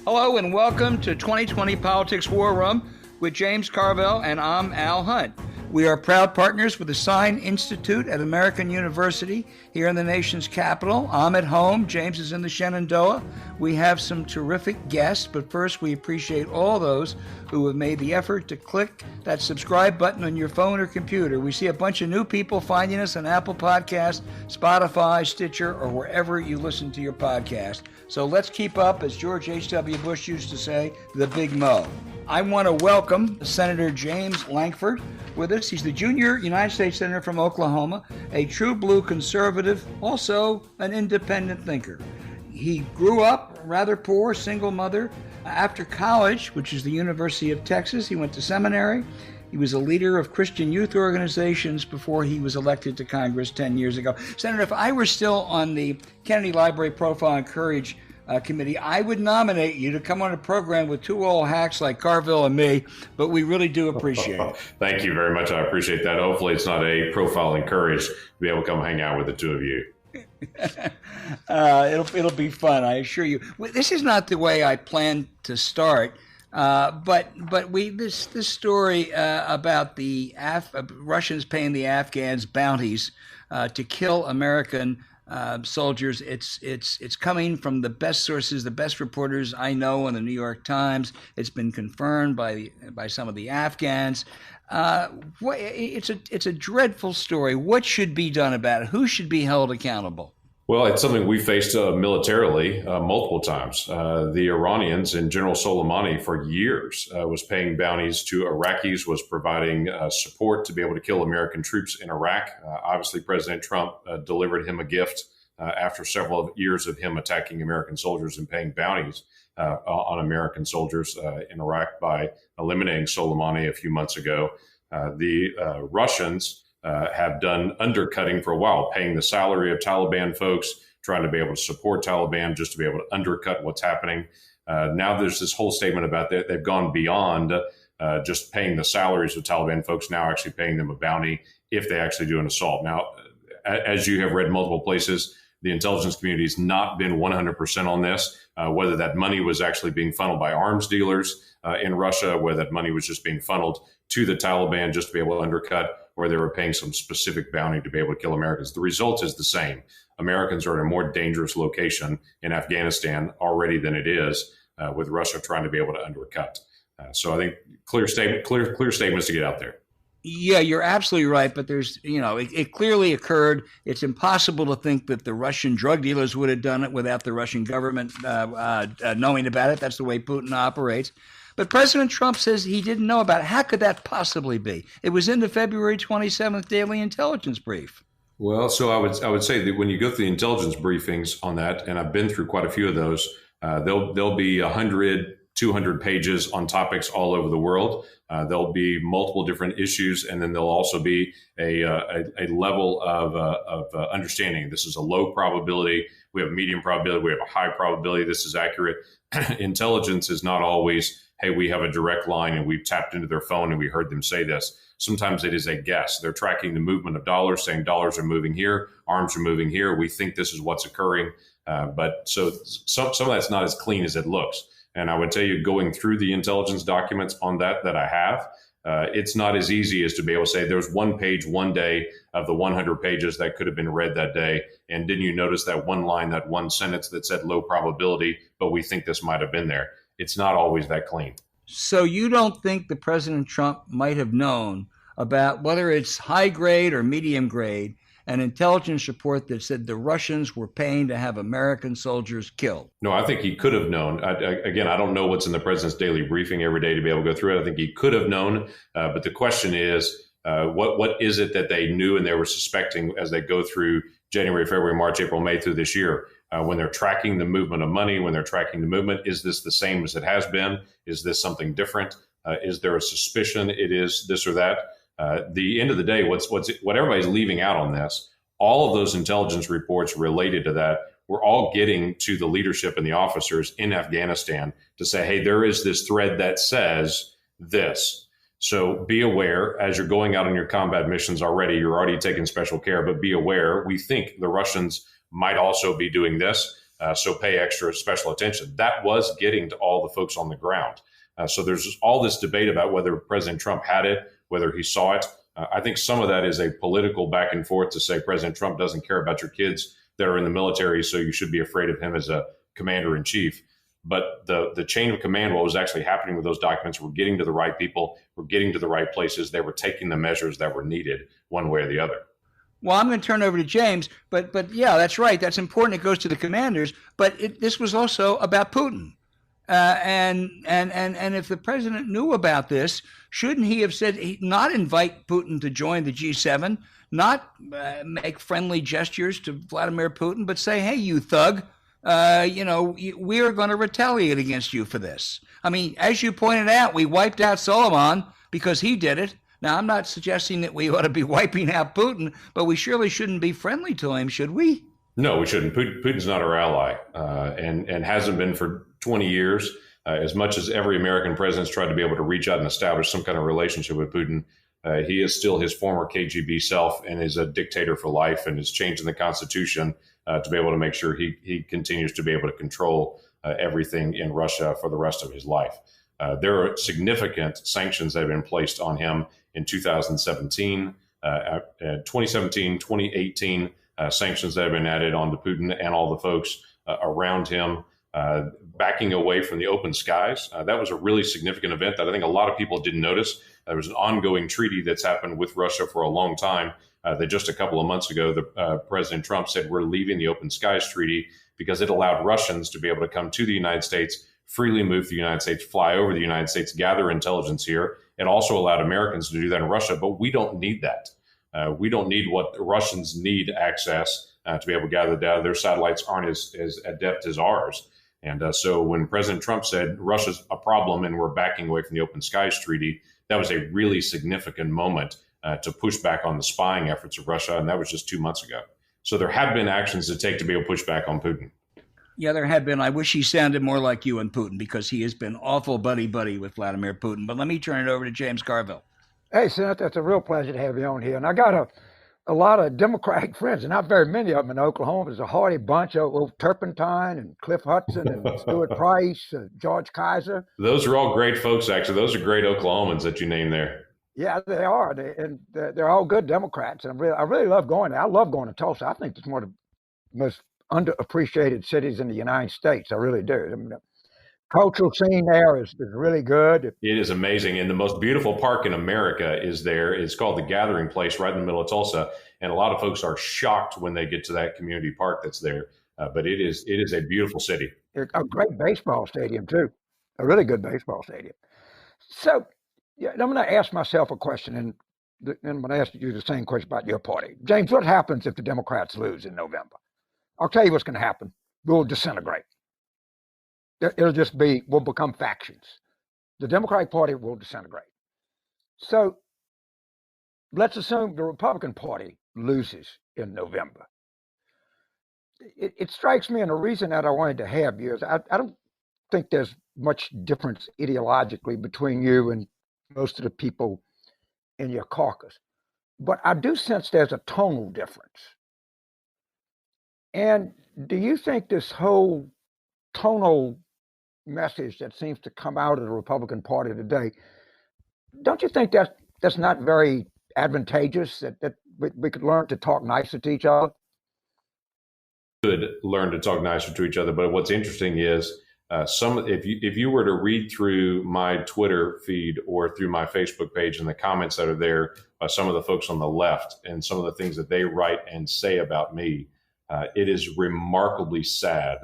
Hello and welcome to 2020 Politics War Room with James Carville, and I'm Al Hunt. We are proud partners with the Sign Institute at American University here in the nation's capital. I'm at home. James is in the Shenandoah. We have some terrific guests, but first we appreciate all those who have made the effort to click that subscribe button on your phone or computer. We see a bunch of new people finding us on Apple Podcasts, Spotify, Stitcher, or wherever you listen to your podcast. So let's keep up, as George H.W. Bush used to say, the Big Mo. I want to welcome Senator James Lankford with us. He's the junior United States Senator from Oklahoma, a true blue conservative, also an independent thinker. He grew up rather poor, single mother. After college, which is the University of Texas, he went to seminary. He was a leader of Christian youth organizations before he was elected to Congress 10 years ago. Senator, if I were still on the Kennedy Library Profile and Courage Committee, I would nominate you to come on a program with two old hacks like Carville and me, but we really do appreciate it. Thank you very much. I appreciate that. Hopefully it's not a profile in courage to be able to come hang out with the two of you. It'll be fun, I assure you. This is not the way I planned to start, but this story about the Russians paying the Afghans bounties to kill American soldiers. It's coming from the best sources, the best reporters I know in the New York Times. It's been confirmed by some of the Afghans. It's a dreadful story. What should be done about it? Who should be held accountable? Well, it's something we faced militarily multiple times. The Iranians and General Soleimani for years was paying bounties to Iraqis, was providing support to be able to kill American troops in Iraq. Obviously, President Trump delivered him a gift after several years of him attacking American soldiers and paying bounties on American soldiers in Iraq by eliminating Soleimani a few months ago. The Russians have done undercutting for a while, paying the salary of Taliban folks, trying to be able to support Taliban just to be able to undercut what's happening. Now there's this whole statement about that they've gone beyond just paying the salaries of Taliban folks, now actually paying them a bounty if they actually do an assault. Now, as you have read multiple places, the intelligence community has not been 100% on this, whether that money was actually being funneled by arms dealers in Russia, whether that money was just being funneled to the Taliban just to be able to undercut, or they were paying some specific bounty to be able to kill Americans. The result is the same. Americans are in a more dangerous location in Afghanistan already than it is with Russia trying to be able to undercut. So I think clear statements to get out there. Yeah, you're absolutely right. But there's, it clearly occurred. It's impossible to think that the Russian drug dealers would have done it without the Russian government knowing about it. That's the way Putin operates. But President Trump says he didn't know about it. How could that possibly be? It was in the February 27th Daily Intelligence Brief. Well, so I would say that when you go through the intelligence briefings on that, and I've been through quite a few of those, there'll be 100, 200 pages on topics all over the world. There'll be multiple different issues, and then there'll also be a level of understanding. This is a low probability. We have a medium probability. We have a high probability. This is accurate. Intelligence is not always, hey, we have a direct line and we've tapped into their phone and we heard them say this. Sometimes it is a guess. They're tracking the movement of dollars, saying dollars are moving here, arms are moving here. We think this is what's occurring. But so some of that's not as clean as it looks. And I would tell you, going through the intelligence documents on that I have, it's not as easy as to be able to say there's one page one day of the 100 pages that could have been read that day. And didn't you notice that one line, that one sentence that said low probability, but we think this might have been there? It's not always that clean. So you don't think that President Trump might have known about, whether it's high grade or medium grade, an intelligence report that said the Russians were paying to have American soldiers killed? No, I think he could have known. Again, I don't know what's in the president's daily briefing every day to be able to go through it. I think he could have known. But the question is, what is it that they knew and they were suspecting as they go through January, February, March, April, May through this year? When they're tracking the movement of money, when they're tracking the movement, is this the same as it has been? Is this something different? Is there a suspicion it is this or that? The end of the day, what everybody's leaving out on this, all of those intelligence reports related to that, we're all getting to the leadership and the officers in Afghanistan to say, hey, there is this thread that says this. So be aware as you're going out on your combat missions already, you're already taking special care, but be aware, we think the Russians might also be doing this. So pay extra special attention. That was getting to all the folks on the ground. So there's all this debate about whether President Trump had it, whether he saw it. I think some of that is a political back and forth to say President Trump doesn't care about your kids that are in the military, so you should be afraid of him as a commander in chief. But the chain of command, what was actually happening with those documents, were getting to the right people, were getting to the right places. They were taking the measures that were needed one way or the other. Well, I'm going to turn over to James, but yeah, that's right. That's important. It goes to the commanders, but this was also about Putin. And if the president knew about this, shouldn't he have said not invite Putin to join the G7, not make friendly gestures to Vladimir Putin, but say, hey, you thug, we are going to retaliate against you for this. I mean, as you pointed out, we wiped out Solomon because he did it. Now, I'm not suggesting that we ought to be wiping out Putin, but we surely shouldn't be friendly to him, should we? No, we shouldn't. Putin's not our ally, and hasn't been for 20 years. As much as every American president's tried to be able to reach out and establish some kind of relationship with Putin, he is still his former KGB self and is a dictator for life, and is changing the Constitution to be able to make sure he continues to be able to control everything in Russia for the rest of his life. There are significant sanctions that have been placed on him in 2017, 2017, 2018, sanctions that have been added onto Putin and all the folks around him, backing away from the open skies. That was a really significant event that I think a lot of people didn't notice. There was an ongoing treaty that's happened with Russia for a long time. That just a couple of months ago, President Trump said we're leaving the Open Skies Treaty because it allowed Russians to be able to come to the United States, freely move to the United States, fly over the United States, gather intelligence here. It also allowed Americans to do that in Russia, but we don't need that. We don't need what the Russians need access to be able to gather data. Their satellites aren't as adept as ours. And so when President Trump said Russia's a problem and we're backing away from the Open Skies Treaty, that was a really significant moment to push back on the spying efforts of Russia. And that was just 2 months ago. So there have been actions to take to be able to push back on Putin. Yeah, there have been. I wish he sounded more like you and Putin, because he has been awful buddy-buddy with Vladimir Putin. But let me turn it over to James Carville. Hey, Senator, it's a real pleasure to have you on here. And I got a lot of Democratic friends, and not very many of them in Oklahoma. There's a hearty bunch of Turpentine and Cliff Hudson and Stuart Price, George Kaiser. Those are all great folks, actually. Those are great Oklahomans that you named there. Yeah, they are. They're all good Democrats. And I really love going there. I love going to Tulsa. I think it's one of the most underappreciated cities in the United States. I really do. I mean, the cultural scene there is really good. It is amazing. And the most beautiful park in America is there. It's called the Gathering Place right in the middle of Tulsa. And a lot of folks are shocked when they get to that community park that's there. But it is a beautiful city. A great baseball stadium, too. A really good baseball stadium. So yeah, I'm going to ask myself a question, and I'm going to ask you the same question about your party. James, what happens if the Democrats lose in November? I'll tell you what's going to happen. We'll disintegrate. We'll become factions. The Democratic Party will disintegrate. So let's assume the Republican Party loses in November. It strikes me, and the reason that I wanted to have you is I don't think there's much difference ideologically between you and most of the people in your caucus. But I do sense there's a tonal difference. And do you think this whole tonal message that seems to come out of the Republican Party today, don't you think that's not very advantageous, that we could learn to talk nicer to each other? Could learn to talk nicer to each other. But what's interesting is if you were to read through my Twitter feed or through my Facebook page and the comments that are there by some of the folks on the left and some of the things that they write and say about me, it is remarkably sad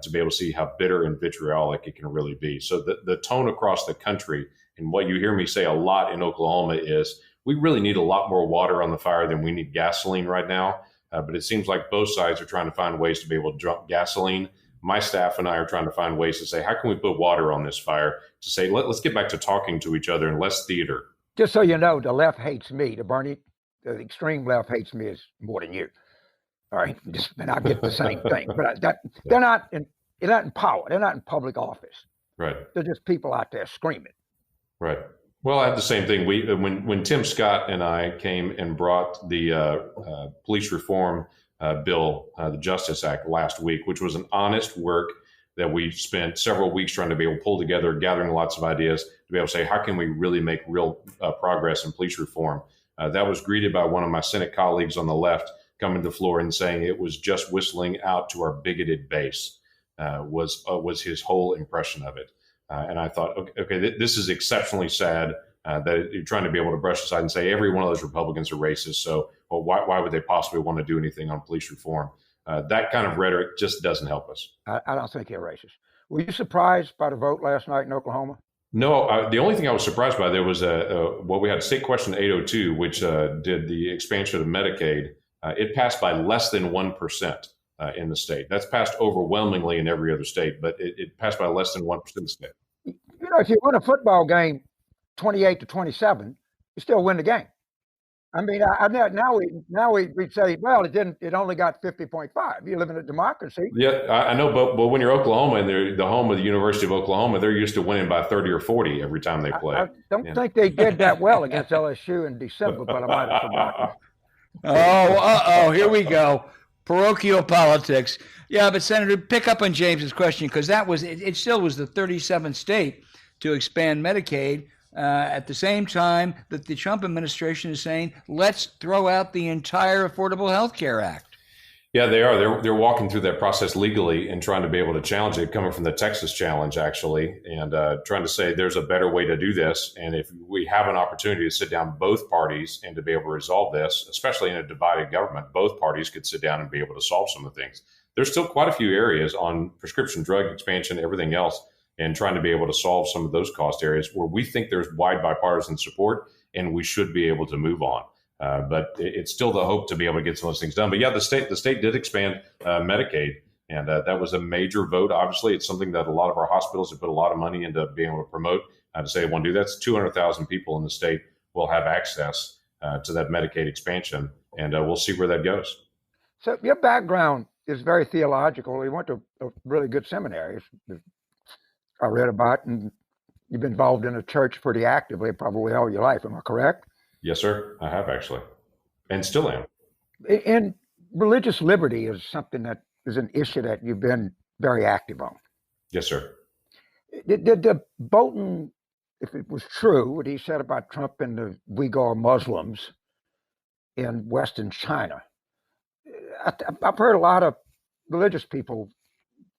to be able to see how bitter and vitriolic it can really be. So the tone across the country, and what you hear me say a lot in Oklahoma, is we really need a lot more water on the fire than we need gasoline right now. But it seems like both sides are trying to find ways to be able to dump gasoline. My staff and I are trying to find ways to say, how can we put water on this fire, to say, let's get back to talking to each other and less theater. Just so you know, the left hates me. The extreme left hates me is more than you. All right, and I get the same thing. But they're not in power. They're not in public office. Right. They're just people out there screaming. Right. Well, I had the same thing. When Tim Scott and I came and brought the police reform bill, the Justice Act, last week, which was an honest work that we spent several weeks trying to be able to pull together, gathering lots of ideas to be able to say, how can we really make real progress in police reform? That was greeted by one of my Senate colleagues on the left coming to the floor and saying it was just whistling out to our bigoted base, was his whole impression of it. And I thought, okay, this is exceptionally sad that you're trying to be able to brush aside and say every one of those Republicans are racist. So well, why would they possibly want to do anything on police reform? That kind of rhetoric just doesn't help us. I don't think they're racist. Were you surprised by the vote last night in Oklahoma? No, the only thing I was surprised by, there was we had State Question 802, which did the expansion of Medicaid. It passed by less than 1% in the state. That's passed overwhelmingly in every other state, but it passed by less than 1% of the state. You know, if you win a football game 28-27, you still win the game. I mean, now we'd say, well, it only got 50.5. You live in a democracy. Yeah, I know, but when you're Oklahoma and they're the home of the University of Oklahoma, they're used to winning by 30 or 40 every time they play. I don't think they did that well against LSU in December, but I might have forgotten. Here we go. Parochial politics. Yeah, but Senator, pick up on James's question, because it still was the 37th state to expand Medicaid. At the same time that the Trump administration is saying, let's throw out the entire Affordable Health Care Act. Yeah, they are. They're walking through that process legally and trying to be able to challenge it, coming from the Texas challenge, actually, and trying to say there's a better way to do this. And if we have an opportunity to sit down both parties and to be able to resolve this, especially in a divided government, both parties could sit down and be able to solve some of the things. There's still quite a few areas on prescription drug expansion, everything else, and trying to be able to solve some of those cost areas where we think there's wide bipartisan support and we should be able to move on. But it's still the hope to be able to get some of those things done. But yeah, the state did expand Medicaid, and that was a major vote. Obviously, it's something that a lot of our hospitals have put a lot of money into being able to promote, to say, want to do that's 200,000 people in the state will have access to that Medicaid expansion, and we'll see where that goes. So your background is very theological. You went to a really good seminary. I read about, and you've been involved in a church pretty actively, probably all your life. Am I correct? Yes, sir. I have actually, and still am. And religious liberty is something that is an issue that you've been very active on. Yes, sir. Did Bolton, if it was true, what he said about Trump and the Uyghur Muslims in Western China, I've heard a lot of religious people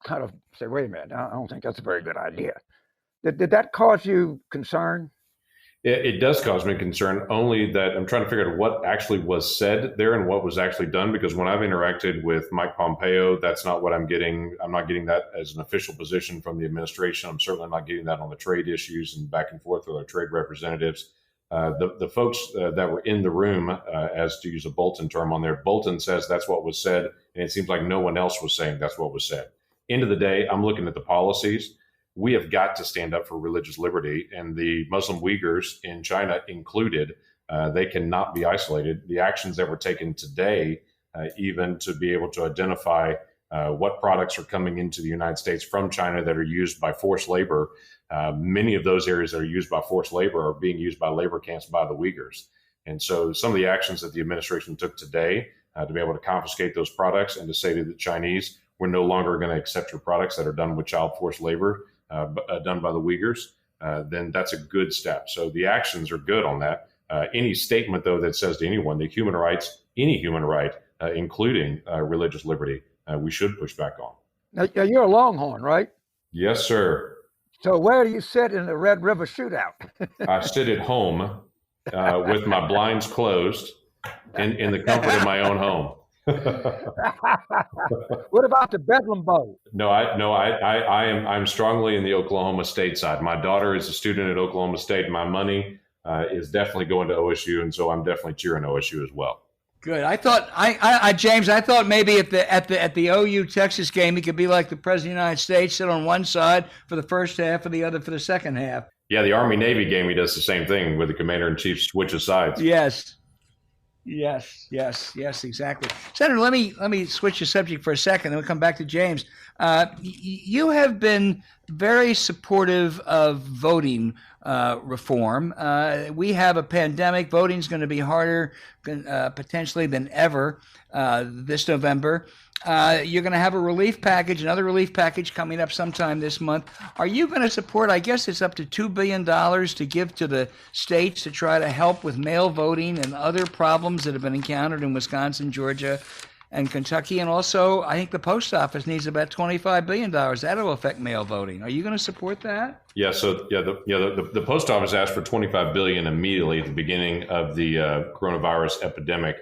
kind of say, wait a minute, I don't think that's a very good idea. Did that cause you concern? It does cause me concern, only that I'm trying to figure out what actually was said there and what was actually done, because when I've interacted with Mike Pompeo, that's not what I'm getting. I'm not getting that as an official position from the administration. I'm certainly not getting that on the trade issues and back and forth with our trade representatives. The folks that were in the room, as to use a Bolton term on there, Bolton says that's what was said, and it seems like no one else was saying that's what was said. End of the day, I'm looking at the policies. We have got to stand up for religious liberty, and the Muslim Uyghurs in China included. They cannot be isolated. The actions that were taken today, even to be able to identify what products are coming into the United States from China that are used by forced labor, many of those areas that are used by forced labor are being used by labor camps by the Uyghurs. And so some of the actions that the administration took today to be able to confiscate those products and to say to the Chinese, we're no longer going to accept your products that are done with child forced labor, done by the Uyghurs, then that's a good step. So the actions are good on that. Any statement, though, that says to anyone that human rights, any human right, including religious liberty, we should push back on. Now, you're a Longhorn, right? Yes, sir. So where do you sit in the Red River Shootout? I sit at home with my blinds closed in the comfort of my own home. What about the Bedlam Bowl? I'm strongly in the Oklahoma State side. My daughter is a student at Oklahoma State. My money is definitely going to OSU, and so I'm definitely cheering OSU as well. Good. I thought, James, I thought maybe at the OU Texas game, he could be like the President of the United States, sit on one side for the first half, and the other for the second half. Yeah, the Army Navy game, he does the same thing, where the commander in chief switches sides. Yes, exactly. Senator, let me switch the subject for a second, then we'll come back to James. You have been very supportive of voting reform. We have a pandemic. Voting is going to be harder potentially than ever this November. You're going to have a relief package, another relief package coming up sometime this month. Are you going to support, I guess it's up to $2 billion to give to the states to try to help with mail voting and other problems that have been encountered in Wisconsin, Georgia, and Kentucky? And also, I think the post office needs about $25 billion. That'll affect mail voting. Are you going to support that? Yeah. So the post office asked for $25 billion immediately at the beginning of the coronavirus epidemic,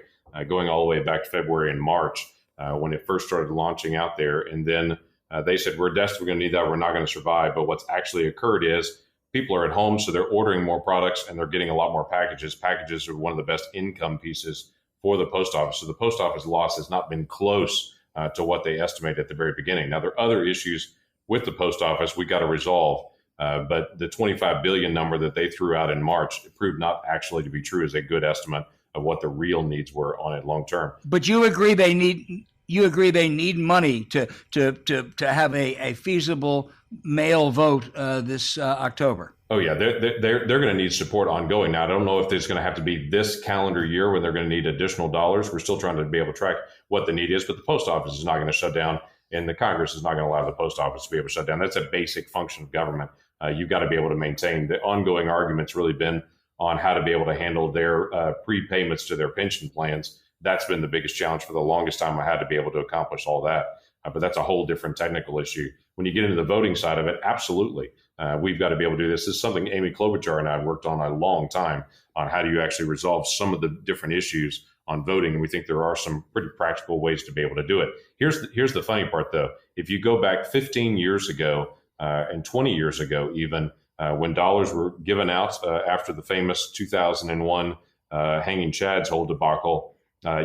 going all the way back to February and March when it first started launching out there. And then they said, we're desperately going to need that. We're not going to survive. But what's actually occurred is people are at home, so they're ordering more products and they're getting a lot more packages. Packages are one of the best income pieces for the post office. So the post office loss has not been close to what they estimated at the very beginning. Now, there are other issues with the post office we got to resolve, but the $25 billion number that they threw out in March proved not actually to be true as a good estimate of what the real needs were on it long term. But you agree they need money to have a feasible mail vote this October. Oh yeah, they're going to need support ongoing. Now I don't know if it's going to have to be this calendar year when they're going to need additional dollars. We're still trying to be able to track what the need is, but the post office is not going to shut down, and the Congress is not going to allow the post office to be able to shut down. That's a basic function of government. You've got to be able to maintain. The ongoing argument's really been on how to be able to handle their prepayments to their pension plans. That's been the biggest challenge for the longest time. I had to be able to accomplish all that, but that's a whole different technical issue. When you get into the voting side of it, absolutely. We've got to be able to do this. This is something Amy Klobuchar and I worked on a long time on how do you actually resolve some of the different issues on voting. And we think there are some pretty practical ways to be able to do it. Here's the funny part, though. If you go back 15 years ago and 20 years ago, even when dollars were given out after the famous 2001 Hanging Chad's whole debacle,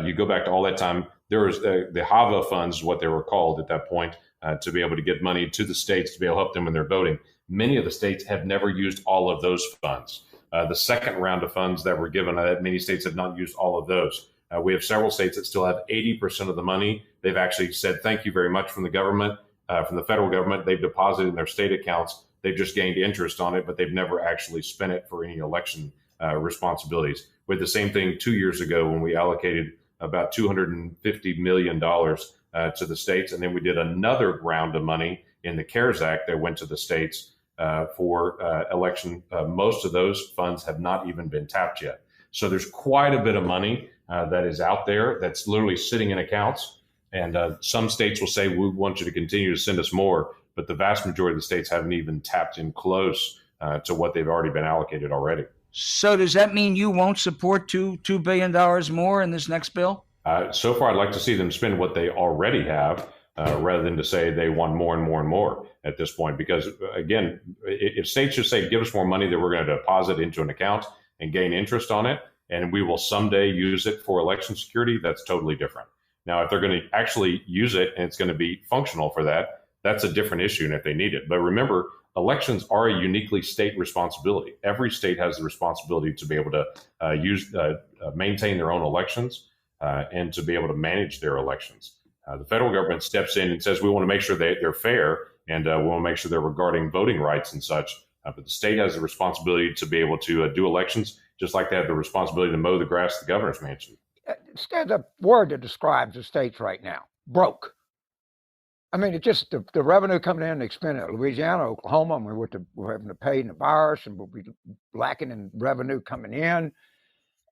you go back to all that time, there was the HAVA funds, what they were called at that point, to be able to get money to the states to be able to help them in their voting. Many of the states have never used all of those funds. The second round of funds that were given, many states have not used all of those. We have several states that still have 80% of the money. They've actually said, thank you very much from the government, from the federal government. They've deposited in their state accounts. They've just gained interest on it, but they've never actually spent it for any election responsibilities. We had the same thing 2 years ago when we allocated about $250 million to the states. And then we did another round of money in the CARES Act that went to the states for election. Most of those funds have not even been tapped yet. So there's quite a bit of money that is out there that's literally sitting in accounts. And some states will say, we want you to continue to send us more. But the vast majority of the states haven't even tapped in close to what they've already been allocated already. So does that mean you won't support $2 billion more in this next bill? So far, I'd like to see them spend what they already have rather than to say they want more and more and more at this point. Because, again, if states just say, give us more money that we're going to deposit into an account and gain interest on it, and we will someday use it for election security, that's totally different. Now, if they're going to actually use it and it's going to be functional for that, that's a different issue and if they need it. But remember, elections are a uniquely state responsibility. Every state has the responsibility to be able to maintain their own elections and to be able to manage their elections. The federal government steps in and says, we want to make sure they're fair and we want to make sure they're regarding voting rights and such. But the state has the responsibility to be able to do elections, just like they have the responsibility to mow the grass at the governor's mansion. There's a word that describes the states right now: broke. I mean, it's just the revenue coming in and expending. Louisiana, Oklahoma, I mean, we're having to pay in the virus and we'll be lacking in revenue coming in.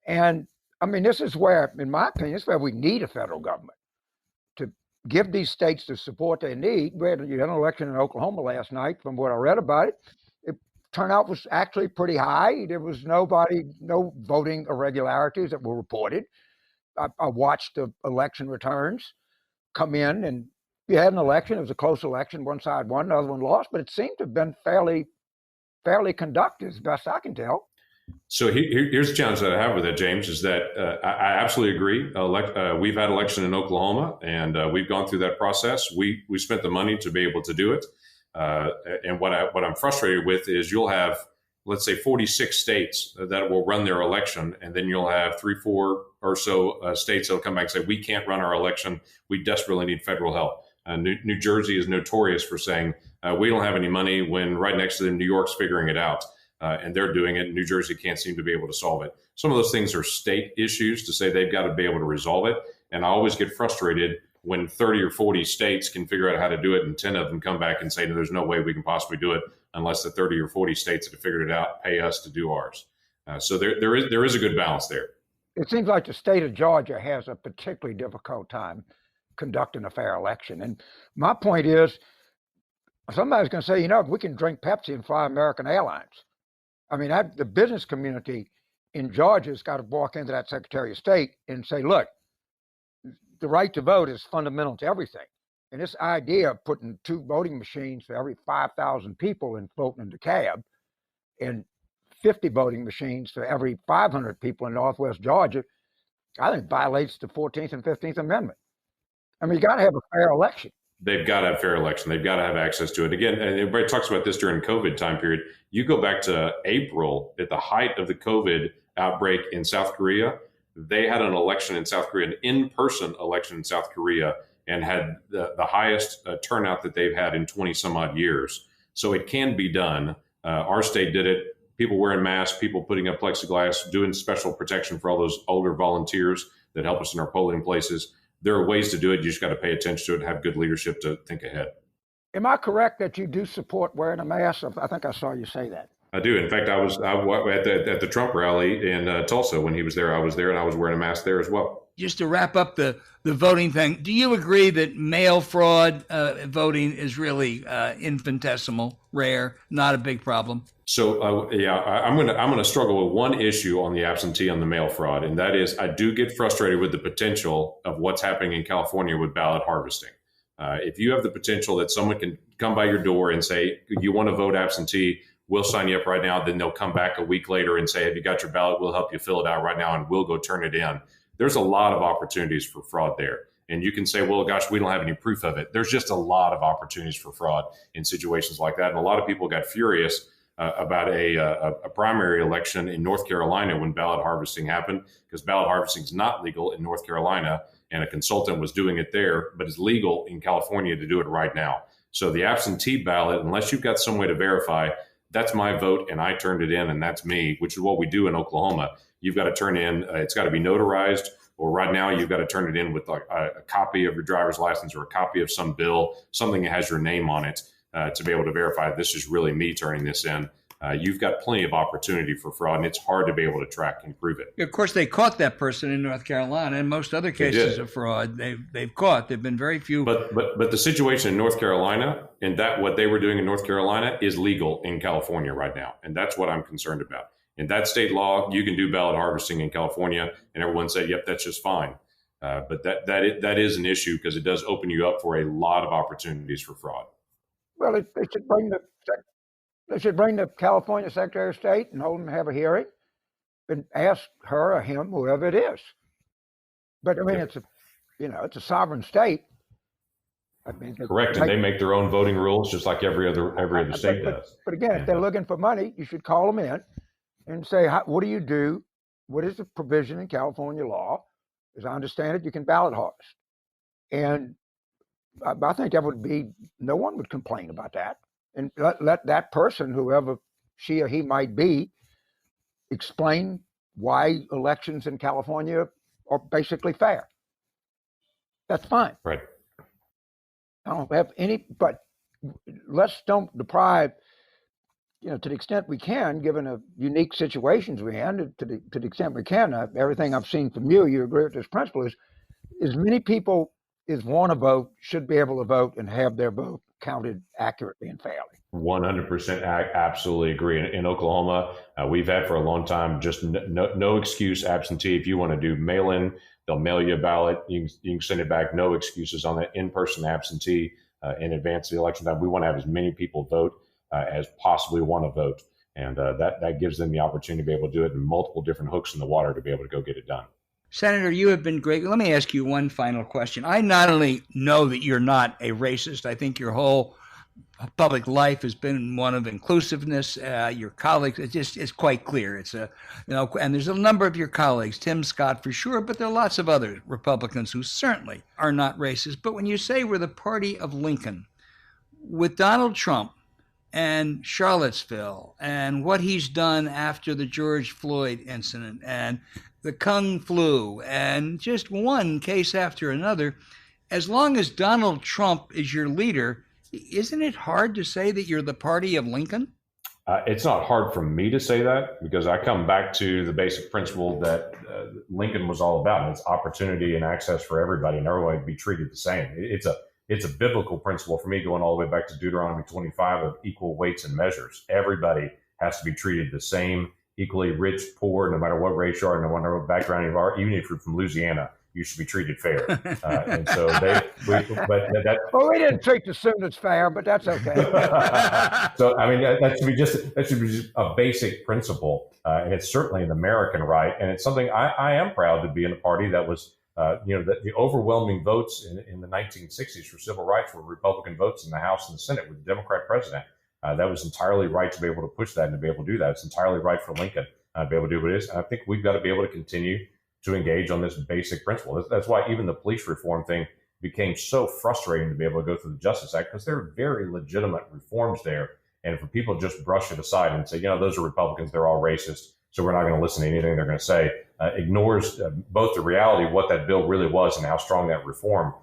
And I mean, this is where, in my opinion, this is where we need a federal government to give these states the support they need. You had an election in Oklahoma last night. From what I read about it, turnout was actually pretty high. There was no voting irregularities that were reported. I watched the election returns come in, and you had an election. It was a close election. One side won, the other one lost, but it seemed to have been fairly conducted, as best I can tell. So here's the challenge that I have with it, James, is that I absolutely agree. We've had election in Oklahoma, and we've gone through that process. We spent the money to be able to do it. And what I'm frustrated with is you'll have, let's say, 46 states that will run their election, and then you'll have 3-4 or so states that will come back and say, we can't run our election. We desperately need federal help. New Jersey is notorious for saying, we don't have any money, when right next to them, New York's figuring it out. and they're doing it. New Jersey can't seem to be able to solve it. Some of those things are state issues to say they've got to be able to resolve it. And I always get frustrated when 30 or 40 states can figure out how to do it, and 10 of them come back and say, no, there's no way we can possibly do it unless the 30 or 40 states that have figured it out pay us to do ours. So there is a good balance there. It seems like the state of Georgia has a particularly difficult time conducting a fair election. And my point is, somebody's going to say, if we can drink Pepsi and fly American Airlines. I mean, the business community in Georgia has got to walk into that Secretary of State and say, look, the right to vote is fundamental to everything. And this idea of putting 2 voting machines for every 5,000 people in voting in DeKalb and 50 voting machines for every 500 people in Northwest Georgia, I think violates the 14th and 15th Amendment. I mean, you got to have a fair election. They've got to have fair election. They've got to have access to it. Again, and everybody talks about this during COVID time period. You go back to April at the height of the COVID outbreak in South Korea. They had an election in South Korea, an in-person election in South Korea, and had the highest turnout that they've had in 20 some odd years. So it can be done. Our state did it. People wearing masks, people putting up plexiglass, doing special protection for all those older volunteers that help us in our polling places. There are ways to do it. You just got to pay attention to it and have good leadership to think ahead. Am I correct that you do support wearing a mask? I think I saw you say that. I do. In fact, I was at the Trump rally in Tulsa when he was there. I was there, and I was wearing a mask there as well. Just to wrap up the voting thing, do you agree that mail fraud voting is really infinitesimal, rare, not a big problem? So I'm gonna struggle with one issue on the absentee on the mail fraud, and that is I do get frustrated with the potential of what's happening in California with ballot harvesting. If you have the potential that someone can come by your door and say, you want to vote absentee, we'll sign you up right now. Then they'll come back a week later and say, have you got your ballot? We'll help you fill it out right now, and we'll go turn it in. There's a lot of opportunities for fraud there. And you can say, well, gosh, we don't have any proof of it. There's just a lot of opportunities for fraud in situations like that. And a lot of people got furious about a primary election in North Carolina when ballot harvesting happened, because ballot harvesting is not legal in North Carolina, and a consultant was doing it there, but it's legal in California to do it right now. So the absentee ballot, unless you've got some way to verify, that's my vote and I turned it in and that's me, which is what we do in Oklahoma. You've got to turn in, it's got to be notarized, or right now you've got to turn it in with like a copy of your driver's license or a copy of some bill, something that has your name on it to be able to verify this is really me turning this in. You've got plenty of opportunity for fraud, and it's hard to be able to track and prove it. Of course, they caught that person in North Carolina, and most other cases of fraud they've caught. There've been very few. But the situation in North Carolina and that what they were doing in North Carolina is legal in California right now, and that's what I'm concerned about. In that state law, you can do ballot harvesting in California, and everyone said, "Yep, that's just fine." But that is an issue because it does open you up for a lot of opportunities for fraud. Well, they should bring the California Secretary of State and hold him to have a hearing and ask her or him, whoever it is. But I mean, it's a sovereign state. I mean, correct, and they make their own voting rules just like every other state does. But again, if they're looking for money, you should call them in and say, what do you do? What is the provision in California law? As I understand it, you can ballot harvest. And I think that would be, no one would complain about that. And let that person, whoever she or he might be, explain why elections in California are basically fair. That's fine. Right. I don't have any, but let's don't deprive, to the extent we can, given the unique situations we're in, to the extent we can, everything I've seen from you agree with this principle, is as many people as want to vote should be able to vote and have their vote counted accurately and fairly. 100% absolutely agree. In Oklahoma, we've had for a long time just no excuse absentee. If you want to do mail-in, they'll mail you a ballot. You can send it back. No excuses on that in-person absentee in advance of the election time. We want to have as many people vote as possibly want to vote. And that gives them the opportunity to be able to do it in multiple different hooks in the water to be able to go get it done. Senator, you have been great. Let me ask you one final question. I not only know that you're not a racist, I think your whole public life has been one of inclusiveness. Your colleagues, it's quite clear. It's and there's a number of your colleagues, Tim Scott for sure, but there are lots of other Republicans who certainly are not racist. But when you say we're the party of Lincoln, with Donald Trump and Charlottesville and what he's done after the George Floyd incident and the Kung flu and just one case after another, as long as Donald Trump is your leader, isn't it hard to say that you're the party of Lincoln? It's not hard for me to say that because I come back to the basic principle that Lincoln was all about, and it's opportunity and access for everybody, and everyone to be treated the same. It's a biblical principle for me, going all the way back to Deuteronomy 25 of equal weights and measures. Everybody has to be treated the same, equally rich, poor, no matter what race you are, no matter what background you are. Even if you're from Louisiana, you should be treated fair. And so we didn't treat the students fair, but that's okay. So I mean, that should be just a basic principle, and it's certainly an American right, and it's something I am proud to be in a party that was, the overwhelming votes in the 1960s for civil rights were Republican votes in the House and the Senate with the Democrat president. That was entirely right to be able to push that and to be able to do that. It's entirely right for Lincoln to be able to do what it is. And I think we've got to be able to continue to engage on this basic principle. That's why even the police reform thing became so frustrating to be able to go through the Justice Act, because there are very legitimate reforms there. And for people to just brush it aside and say, those are Republicans, they're all racist, so we're not going to listen to anything they're going to say, ignores both the reality of what that bill really was and how strong that reform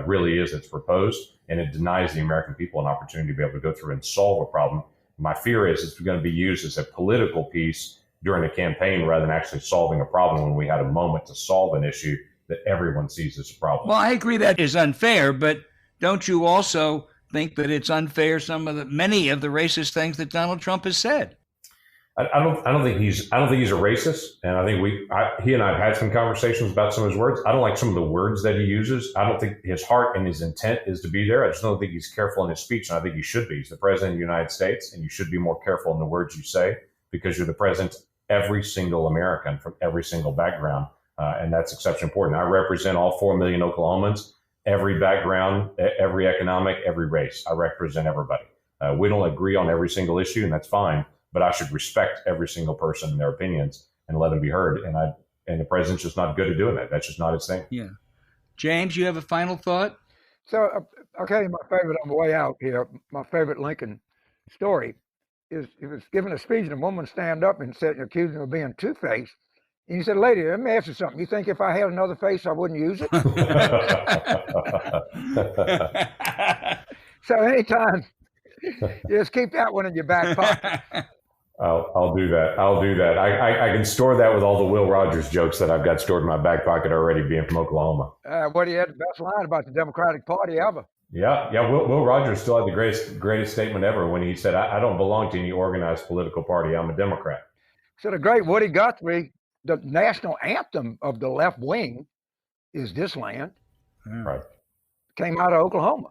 really is that's proposed, and it denies the American people an opportunity to be able to go through and solve a problem. My fear is it's going to be used as a political piece during a campaign rather than actually solving a problem when we had a moment to solve an issue that everyone sees as a problem. Well, I agree that is unfair, but don't you also think that it's unfair many of the racist things that Donald Trump has said? I don't think he's a racist, and I think he and I have had some conversations about some of his words. I don't like some of the words that he uses. I don't think his heart and his intent is to be there. I just don't think he's careful in his speech, and I think he should be. He's the president of the United States, and you should be more careful in the words you say, because you're the president of every single American from every single background, and that's exceptionally important. I represent all 4 million Oklahomans, every background, every economic, every race. I represent everybody. We don't agree on every single issue, and that's fine. But I should respect every single person and their opinions and let them be heard. And the president's just not good at doing that. That's just not his thing. Yeah. James, you have a final thought? So I'll tell you my favorite on the way out here. My favorite Lincoln story is he was giving a speech and a woman stand up and said, accused him of being two-faced. And he said, "Lady, let me ask you something. You think if I had another face, I wouldn't use it?" So anytime, just keep that one in your back pocket. I'll do that. I can store that with all the Will Rogers jokes that I've got stored in my back pocket already, being from Oklahoma. What he had the best line about the Democratic Party ever. Yeah. Will Rogers still had the greatest statement ever when he said, I don't belong to any organized political party. I'm a Democrat. So the great Woody Guthrie, the national anthem of the left wing is "This Land." Right. Came out of Oklahoma.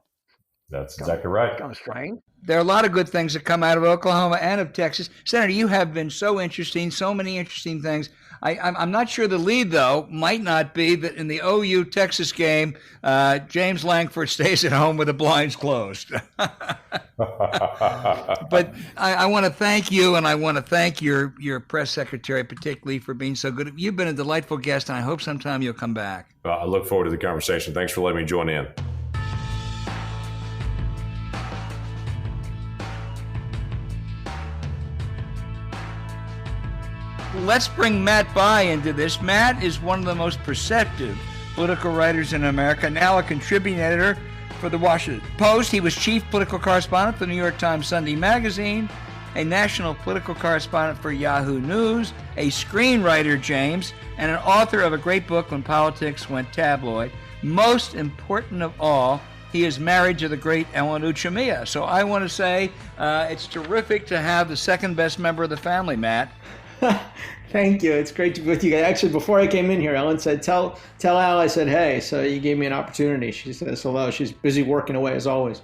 That's exactly right. Kind of strange. There are a lot of good things that come out of Oklahoma and of Texas. Senator, you have been so interesting, so many interesting things. I'm not sure the lead, though, might not be that in the OU Texas game, James Lankford stays at home with the blinds closed. But I want to thank you, and I want to thank your press secretary particularly for being so good. You've been a delightful guest, and I hope sometime you'll come back. I look forward to the conversation. Thanks for letting me join in. Let's bring Matt Bai into this. Matt is one of the most perceptive political writers in America, now a contributing editor for the Washington Post. He was chief political correspondent for the New York Times Sunday Magazine, a national political correspondent for Yahoo News, a screenwriter, James, and an author of a great book, When Politics Went Tabloid. Most important of all, he is married to the great Ellen Uchimia. So I want to say it's terrific to have the second best member of the family, Matt. Thank you. It's great to be with you guys. Actually, before I came in here, Ellen said, tell Al I said, hey. So you gave me an opportunity. She says hello. She's busy working away as always.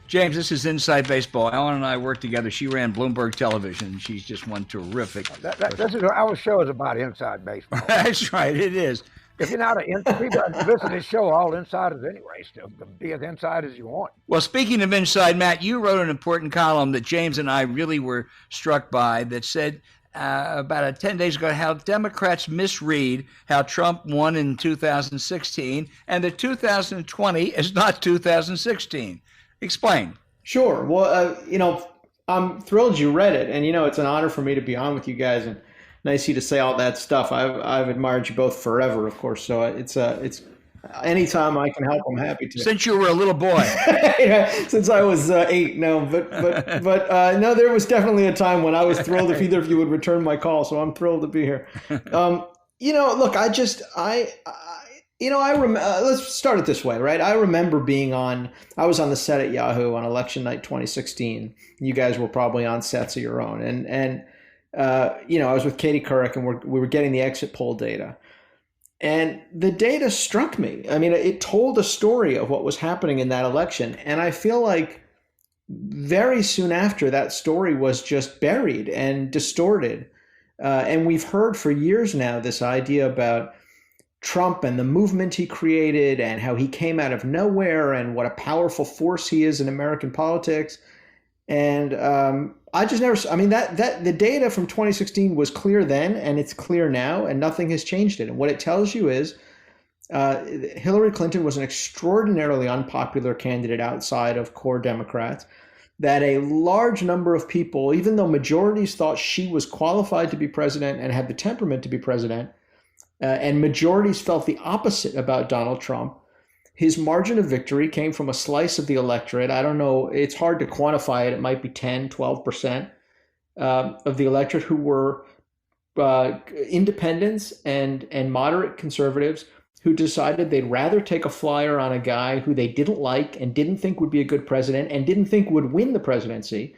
James, this is Inside Baseball. Ellen and I worked together. She ran Bloomberg Television. She's just one terrific. Our show is about inside baseball. That's right. It is. If you're not people listen to this show, all insiders anyway, so be as inside as you want. Well, speaking of inside, Matt, you wrote an important column that James and I really were struck by that said about 10 days ago how Democrats misread how Trump won in 2016 and that 2020 is not 2016. Explain. Sure. Well, I'm thrilled you read it, and it's an honor for me to be on with you guys, and nice of you to say all that stuff. I've admired you both forever, of course. So it's anytime I can help, I'm happy to. Since you were a little boy. Yeah, since I was 8. No, but no, there was definitely a time when I was thrilled if either of you would return my call. So I'm thrilled to be here. Look, let's start it this way, right? I remember I was on the set at Yahoo on election night 2016. You guys were probably on sets of your own. And I was with Katie Couric, and we were getting the exit poll data. And the data struck me. I mean, it told a story of what was happening in that election. And I feel like very soon after, that story was just buried and distorted. And we've heard for years now this idea about Trump and the movement he created and how he came out of nowhere and what a powerful force he is in American politics. And I just never, that the data from 2016 was clear then, and it's clear now, and nothing has changed it. And what it tells you is Hillary Clinton was an extraordinarily unpopular candidate outside of core Democrats, that a large number of people, even though majorities thought she was qualified to be president and had the temperament to be president, and majorities felt the opposite about Donald Trump, his margin of victory came from a slice of the electorate. I don't know, it's hard to quantify it. It might be 10, 12% of the electorate who were independents and moderate conservatives who decided they'd rather take a flyer on a guy who they didn't like and didn't think would be a good president and didn't think would win the presidency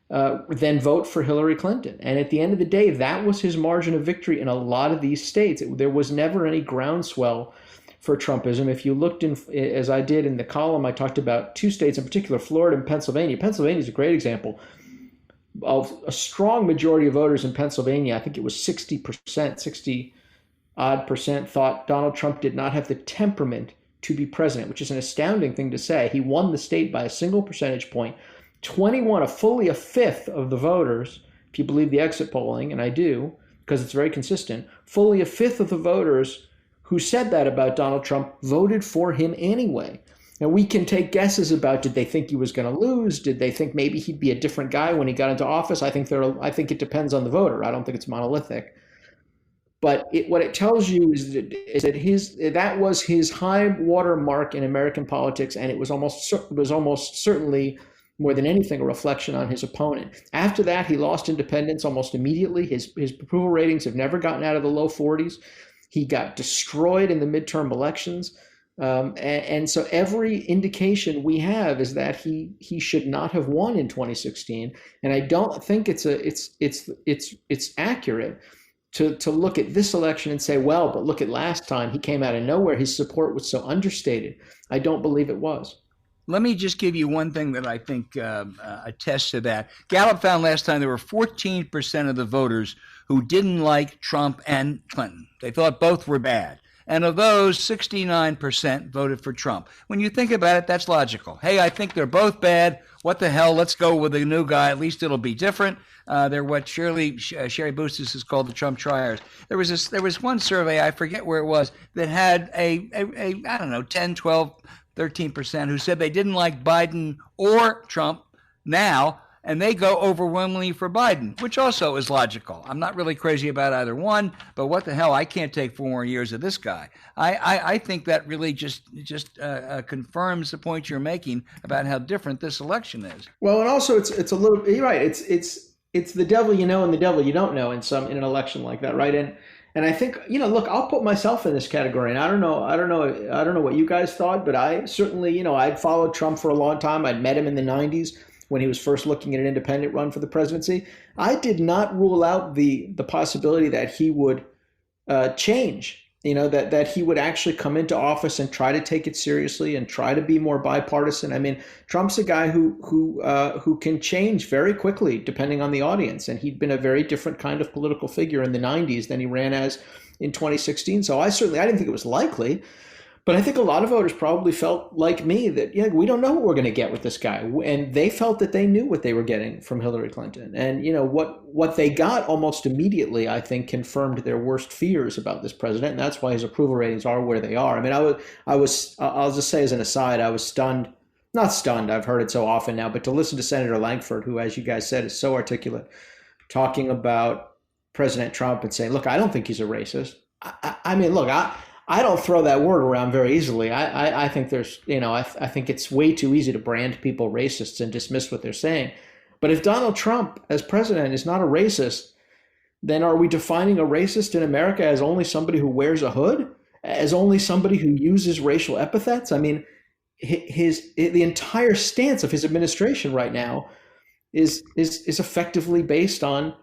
than vote for Hillary Clinton. And at the end of the day, that was his margin of victory in a lot of these states. There was never any groundswell for Trumpism. If you looked in, as I did in the column, I talked about 2 states in particular, Florida and Pennsylvania. Pennsylvania is a great example of a strong majority of voters in Pennsylvania. I think it was 60%, 60 odd percent thought Donald Trump did not have the temperament to be president, which is an astounding thing to say. He won the state by a single percentage point. 21, fully a fifth of the voters, if you believe the exit polling, and I do, because it's very consistent, fully a fifth of the voters who said that about Donald Trump voted for him anyway. Now, we can take guesses about, did they think he was going to lose? Did they think maybe he'd be a different guy when he got into office? I think it depends on the voter. I don't think it's monolithic. But what it tells you is that that was his high water mark in American politics, and it was almost certainly more than anything a reflection on his opponent. After that, he lost independence almost immediately. His approval ratings have never gotten out of the low 40s. He got destroyed in the midterm elections. And so every indication we have is that he should not have won in 2016. And I don't think it's accurate to look at this election and say, well, but look at last time, he came out of nowhere. His support was so understated. I don't believe it was. Let me just give you one thing that I think attests to that. Gallup found last time there were 14% of the voters who didn't like Trump and Clinton. They thought both were bad. And of those, 69% voted for Trump. When you think about it, that's logical. Hey, I think they're both bad. What the hell? Let's go with a new guy. At least it'll be different. They're what Sherry Boostis has called the Trump triers. There was one survey, I forget where it was, that had a I don't know, 10, 12, 13% who said they didn't like Biden or Trump now, and they go overwhelmingly for Biden, which also is logical. I'm not really crazy about either one, but what the hell? I can't take 4 more years of this guy. I think that really just confirms the point you're making about how different this election is. Well, and also it's a little, you're right. It's the devil you know and the devil you don't know in an election like that, right? And I think, look, I'll put myself in this category, and I don't know what you guys thought, but I certainly, I'd followed Trump for a long time. I'd met him in the 90s when he was first looking at an independent run for the presidency. I did not rule out the possibility that he would change, that he would actually come into office and try to take it seriously and try to be more bipartisan. I mean, Trump's a guy who can change very quickly depending on the audience. And he'd been a very different kind of political figure in the 90s than he ran as in 2016. So I didn't think it was likely. But I think a lot of voters probably felt like me that, we don't know what we're going to get with this guy. And they felt that they knew what they were getting from Hillary Clinton. And, what they got almost immediately, I think, confirmed their worst fears about this president. And that's why his approval ratings are where they are. I mean, I'll just say as an aside, I was stunned not stunned. I've heard it so often now, but to listen to Senator Lankford, who, as you guys said, is so articulate, talking about President Trump and saying, look, I don't think he's a racist. I mean, look, I don't throw that word around very easily. I think there's, I think it's way too easy to brand people racists and dismiss what they're saying. But if Donald Trump as president is not a racist, then are we defining a racist in America as only somebody who wears a hood, as only somebody who uses racial epithets? I mean, the entire stance of his administration right now is effectively based on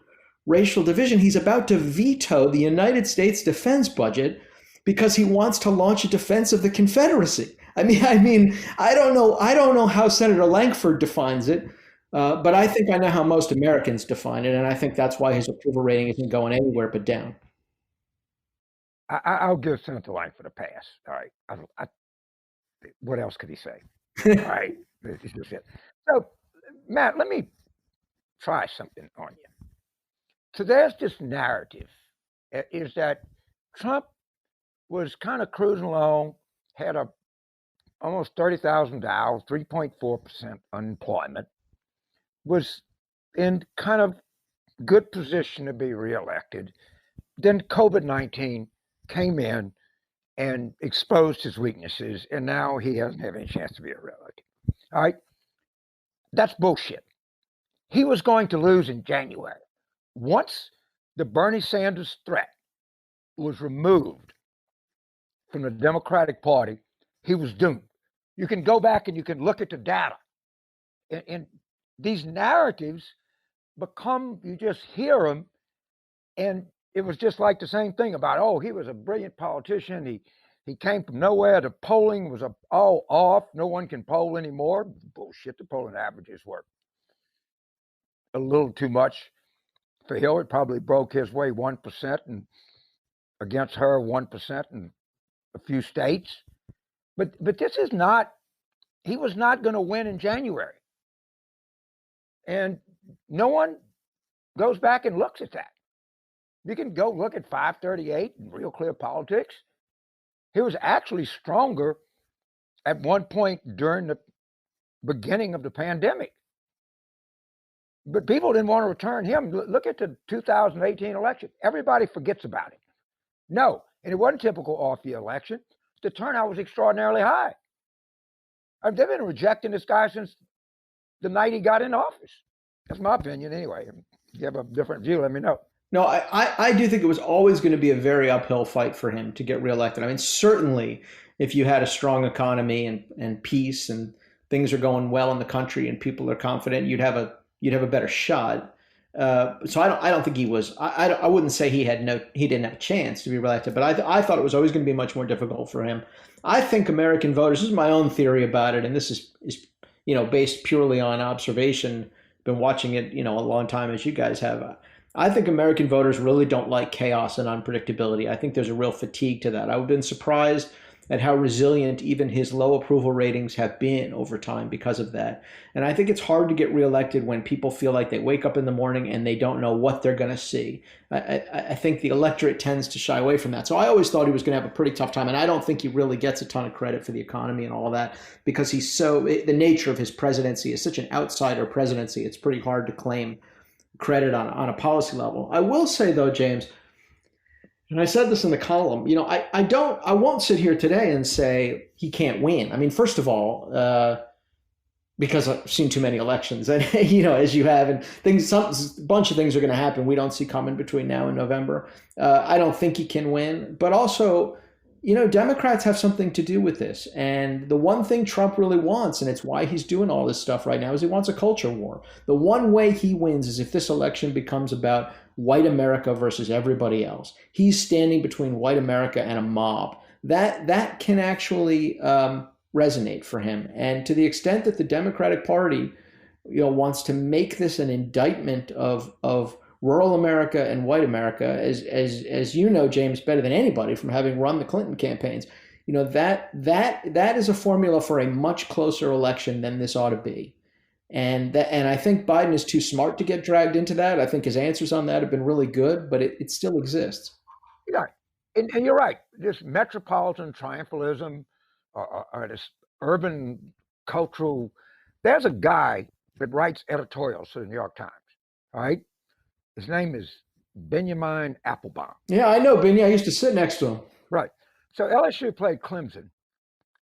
racial division. He's about to veto the United States defense budget because he wants to launch a defense of the Confederacy. I mean, I don't know how Senator Lankford defines it, but I think I know how most Americans define it, and I think that's why his approval rating isn't going anywhere but down. I'll give Senator Lankford a pass. All right. What else could he say? All right. This is it. So, Matt, let me try something on you. So there's this narrative is that Trump was kind of cruising along, had almost 30,000 dollars, 3.4% unemployment, was in kind of good position to be reelected. Then COVID-19 came in and exposed his weaknesses, and now he doesn't have any chance to be reelected. All right? That's bullshit. He was going to lose in January. Once the Bernie Sanders threat was removed from the Democratic Party, he was doomed. You can go back and you can look at the data. And these narratives become, you just hear them, and it was just like the same thing about, oh, he was a brilliant politician. He came from nowhere. The polling was all off. No one can poll anymore. Bullshit, the polling averages were a little too much for Hillary. Probably broke his way 1%, and against her 1% in a few states. But this is not, he was not going to win in January. And no one goes back and looks at that. You can go look at 538 and Real Clear Politics. He was actually stronger at one point during the beginning of the pandemic. But people didn't want to return him. Look at the 2018 election. Everybody forgets about it. No, and it wasn't a typical off-year election. The turnout was extraordinarily high. They've been rejecting this guy since the night he got in office. That's my opinion anyway. If you have a different view, let me know. No, I do think it was always going to be a very uphill fight for him to get reelected. I mean, certainly if you had a strong economy and peace and things are going well in the country and people are confident, you'd have a better shot. So I don't think he was. I wouldn't say he didn't have a chance to be reelected, but I thought it was always going to be much more difficult for him. I think American voters. This is my own theory about it, and this is based purely on observation. Been watching it a long time, as you guys have. I think American voters really don't like chaos and unpredictability. I think there's a real fatigue to that. I've been surprised at how resilient even his low approval ratings have been over time because of that. And I think it's hard to get reelected when people feel like they wake up in the morning and they don't know what they're going to see. I think the electorate tends to shy away from that. So I always thought he was going to have a pretty tough time. And I don't think he really gets a ton of credit for the economy and all of that because the nature of his presidency is such an outsider presidency. It's pretty hard to claim credit on a policy level. I will say though, James, and I said this in the column, I won't sit here today and say he can't win. I mean, first of all, because I've seen too many elections and, as you have, and a bunch of things are going to happen we don't see coming between now and November. I don't think he can win, but also, Democrats have something to do with this. And the one thing Trump really wants, and it's why he's doing all this stuff right now, is he wants a culture war. The one way he wins is if this election becomes about white America versus everybody else. He's standing between white America and a mob. That can actually resonate for him. And to the extent that the Democratic Party, wants to make this an indictment of rural America and white America, as you know, James, better than anybody from having run the Clinton campaigns, that is a formula for a much closer election than this ought to be. And I think Biden is too smart to get dragged into that. I think his answers on that have been really good, but it still exists. Yeah, and you're right. This metropolitan triumphalism or this urban cultural. There's a guy that writes editorials for the New York Times. All right, his name is Benjamin Applebaum. Yeah, I know Benny. I used to sit next to him. Right. So LSU played Clemson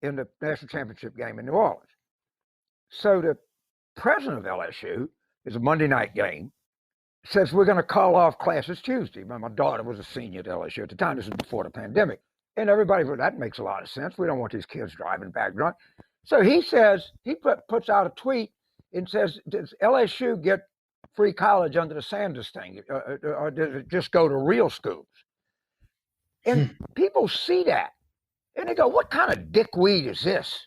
in the national championship game in New Orleans. So the president of LSU, is a Monday night game, says we're going to call off classes Tuesday. My daughter was a senior at LSU at the time. This was before the pandemic. And everybody, well, that makes a lot of sense. We don't want these kids driving back drunk. So he says, puts out a tweet and says, does LSU get free college under the Sanders thing? Or does it just go to real schools? And people see that and they go, what kind of dickweed is this?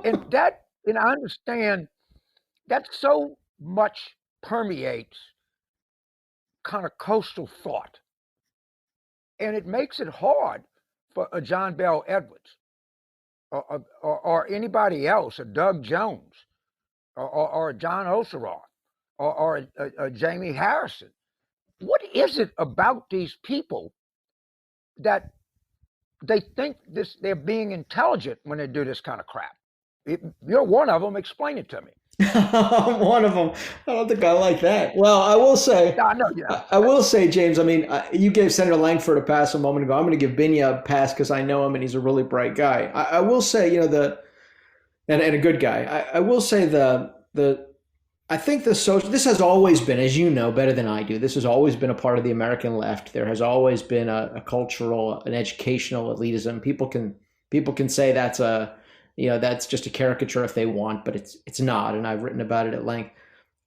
and I understand that so much permeates kind of coastal thought. And it makes it hard for a John Bell Edwards or anybody else, a Doug Jones or a John Oseroth or a Jamie Harrison. What is it about these people that they think they're being intelligent when they do this kind of crap? You're one of them. Explain it to me. I'm one of them. I don't think I like that. Well, I will say, I will say, James, I mean, you gave Senator Lankford a pass a moment ago. I'm going to give Binya a pass because I know him and he's a really bright guy. I will say, you know, and a good guy. I will say I think this has always been, as you know better than I do, this has always been a part of the American left. There has always been a cultural, an educational elitism. People can say that's just a caricature if they want, but it's not. And I've written about it at length.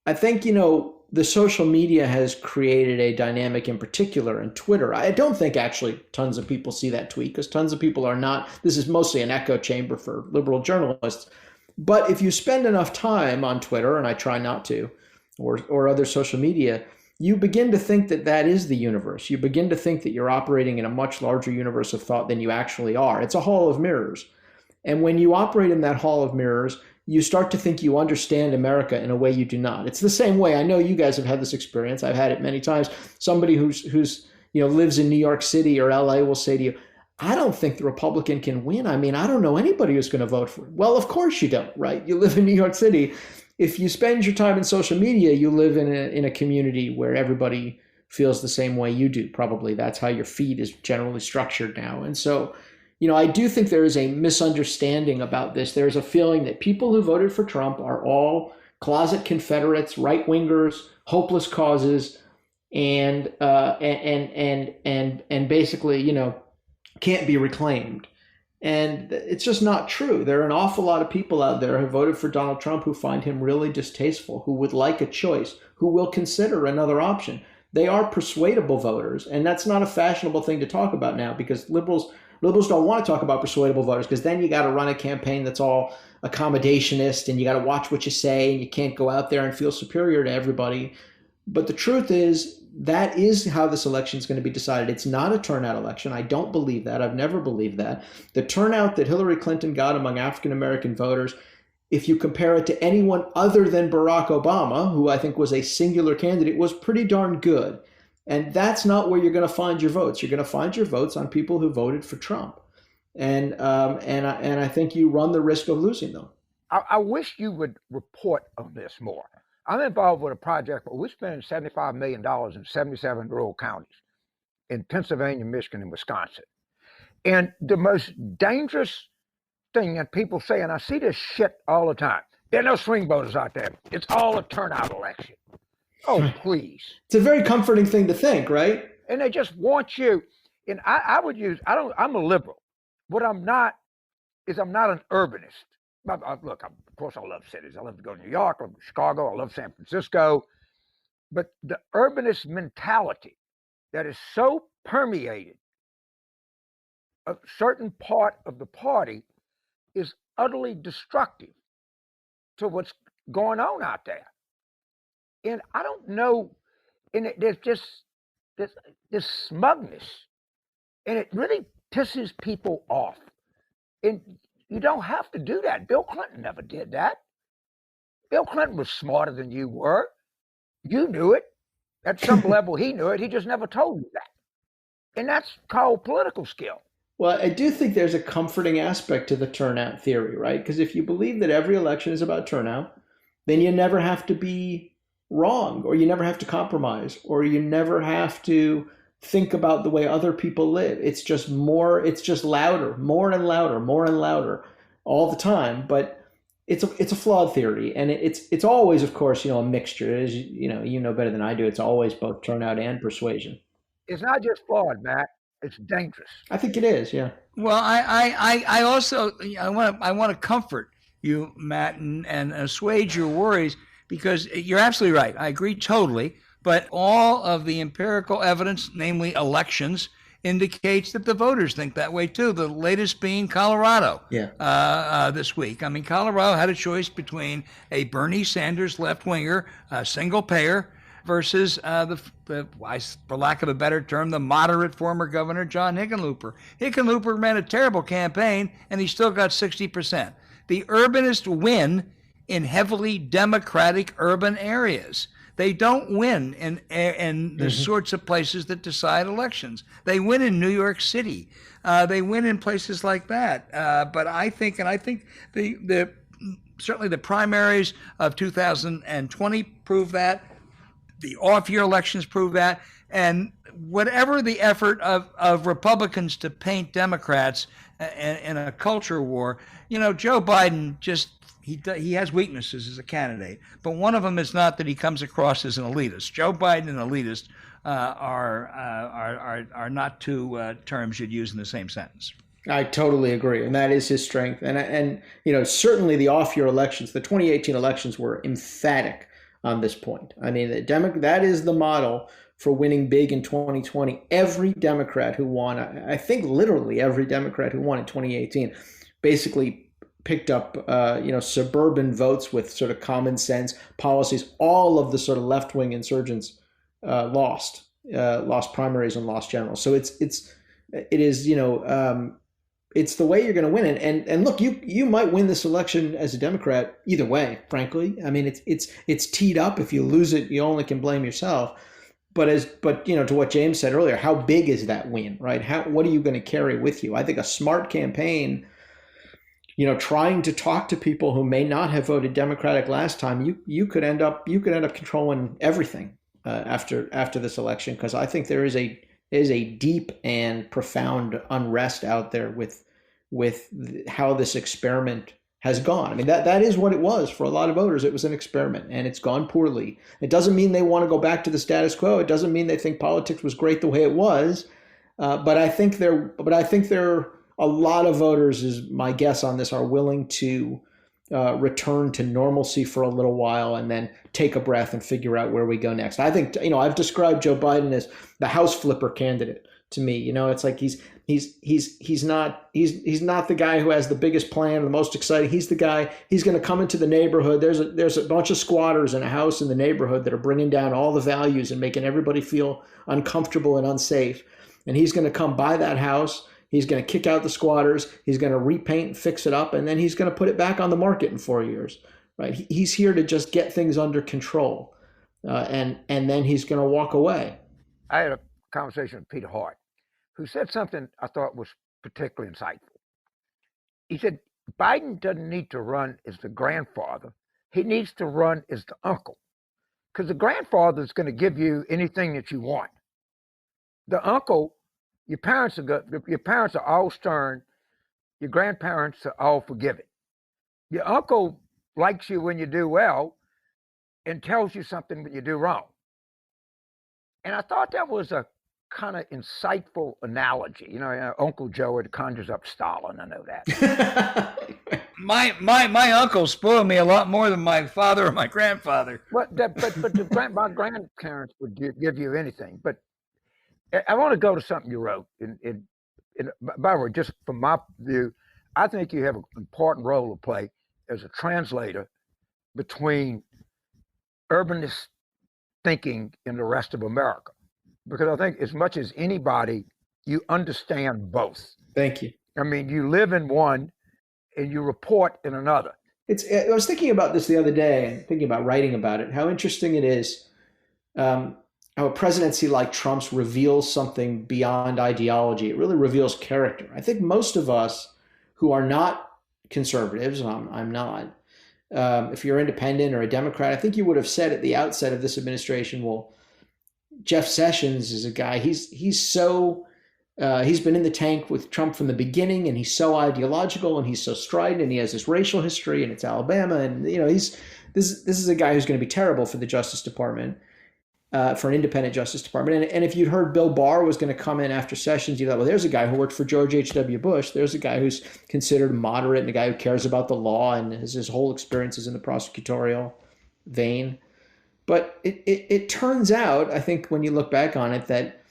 I think, you know, the social media has created a dynamic in particular, and Twitter. I don't think actually tons of people see that tweet because tons of people are not. This is mostly an echo chamber for liberal journalists. But if you spend enough time on Twitter, and I try not to, or other social media, you begin to think that is the universe. You begin to think that you're operating in a much larger universe of thought than you actually are. It's a hall of mirrors. And when you operate in that hall of mirrors, you start to think you understand America in a way you do not. It's the same way. I know you guys have had this experience. I've had it many times. Somebody who's lives in New York City or LA will say to you, I don't think the Republican can win. I mean, I don't know anybody who's going to vote for it. Well, of course you don't, right? You live in New York City. If you spend your time in social media, you live in a community where everybody feels the same way you do. Probably that's how your feed is generally structured now. And so, you know, I do think there is a misunderstanding about this. There's a feeling that people who voted for Trump are all closet Confederates, right-wingers, hopeless causes, and basically, you know, can't be reclaimed. And it's just not true. There are an awful lot of people out there who voted for Donald Trump who find him really distasteful, who would like a choice, who will consider another option. They are persuadable voters, and that's not a fashionable thing to talk about now because liberals don't want to talk about persuadable voters because then you got to run a campaign that's all accommodationist and you got to watch what you say and you can't go out there and feel superior to everybody. But the truth is, that is how this election is going to be decided. It's not a turnout election. I don't believe that. I've never believed that. The turnout that Hillary Clinton got among African-American voters, if you compare it to anyone other than Barack Obama, who I think was a singular candidate, was pretty darn good. And that's not where you're going to find your votes. You're going to find your votes on people who voted for Trump. And I think you run the risk of losing them. I wish you would report on this more. I'm involved with a project where we're spending $75 million in 77 rural counties in Pennsylvania, Michigan, and Wisconsin. And the most dangerous thing that people say, and I see this shit all the time, there are no swing voters out there. It's all a turnout election. Oh, please. It's a very comforting thing to think, right? And they just want you. And I'm a liberal. What I'm not is I'm not an urbanist. Look, of course, I love cities. I love to go to New York, I love Chicago, I love San Francisco. But the urbanist mentality that is so permeated a certain part of the party is utterly destructive to what's going on out there. And I don't know, and there's just this smugness, and it really pisses people off. And you don't have to do that. Bill Clinton never did that. Bill Clinton was smarter than you were. You knew it. At some level, he knew it. He just never told you that. And that's called political skill. Well, I do think there's a comforting aspect to the turnout theory, right? Because if you believe that every election is about turnout, then you never have to be wrong, or you never have to compromise, or you never have to think about the way other people live. It's just louder, more and louder, more and louder all the time. But it's a flawed theory, and it's always, of course, a mixture. As you know better than I do, it's always both turnout and persuasion. It's not just flawed, Matt. It's dangerous. I think it is, yeah. Well, I also I want to comfort you, Matt, and assuage your worries, because you're absolutely right. I agree totally. But all of the empirical evidence, namely elections, indicates that the voters think that way too. The latest being Colorado this week. I mean, Colorado had a choice between a Bernie Sanders left-winger, single payer, versus for lack of a better term, the moderate former governor, John Hickenlooper. Hickenlooper ran a terrible campaign, and he still got 60%. The urbanists win in heavily Democratic urban areas. They don't win in the sorts of places that decide elections. They win in New York City. They win in places like that. But I think the certainly the primaries of 2020 prove that. The off-year elections prove that. And whatever the effort of Republicans to paint Democrats in a culture war, Joe Biden he has weaknesses as a candidate, but one of them is not that he comes across as an elitist. Joe Biden and elitist are not two terms you'd use in the same sentence. I totally agree, and that is his strength. And certainly the off-year elections, the 2018 elections, were emphatic on this point. I mean, that is the model for winning big in 2020. Every Democrat who won, I think literally every Democrat who won in 2018, basically picked up, suburban votes with sort of common sense policies. All of the sort of left-wing insurgents lost primaries and lost generals. So it is it's the way you're going to win it. And look, you might win this election as a Democrat either way. Frankly, I mean, it's teed up. If you lose it, you only can blame yourself. But to what James said earlier, how big is that win, right? What are you going to carry with you? I think a smart campaign, trying to talk to people who may not have voted Democratic last time, you could end up controlling everything after this election, because I think there is a deep and profound unrest out there with how this experiment has gone. I mean, that is what it was for a lot of voters. It was an experiment, and it's gone poorly. It doesn't mean they want to go back to the status quo. It doesn't mean they think politics was great the way it was. But I think a lot of voters, is my guess on this, are willing to return to normalcy for a little while and then take a breath and figure out where we go next. I think, I've described Joe Biden as the house flipper candidate to me. It's like he's not the guy who has the biggest plan, the most exciting. He's the guy, he's going to come into the neighborhood. There's a bunch of squatters in a house in the neighborhood that are bringing down all the values and making everybody feel uncomfortable and unsafe. And he's going to come by that house. He's going to kick out the squatters. He's going to repaint and fix it up, and then he's going to put it back on the market in 4 years. Right? He's here to just get things under control, and then he's going to walk away. I had a conversation with Peter Hart, who said something I thought was particularly insightful. He said Biden doesn't need to run as the grandfather. He needs to run as the uncle, because the grandfather is going to give you anything that you want. The uncle, your parents are all stern. Your grandparents are all forgiving. Your uncle likes you when you do well and tells you something when you do wrong. And I thought that was a kind of insightful analogy. Uncle Joe, it conjures up Stalin. I know that. my uncle spoiled me a lot more than my father or my grandfather. But my grandparents would give you anything. But I want to go to something you wrote. By the way, just from my view, I think you have an important role to play as a translator between urbanist thinking in the rest of America. Because I think as much as anybody, you understand both. Thank you. I mean, you live in one and you report in another. I was thinking about this the other day and thinking about writing about it, how interesting it is. how a presidency like Trump's reveals something beyond ideology. It really reveals character. I think most of us who are not conservatives, and I'm not, if you're independent or a Democrat, I think you would have said at the outset of this administration, well, Jeff Sessions is a guy, he's been in the tank with Trump from the beginning, and he's so ideological and he's so strident, and he has this racial history, and it's Alabama, and this is a guy who's going to be terrible for the Justice Department, for an independent Justice Department. And if you'd heard Bill Barr was going to come in after Sessions, you thought, well, there's a guy who worked for George H.W. Bush. There's a guy who's considered moderate and a guy who cares about the law and his whole experiences in the prosecutorial vein. But it turns out, I think, when you look back on it, that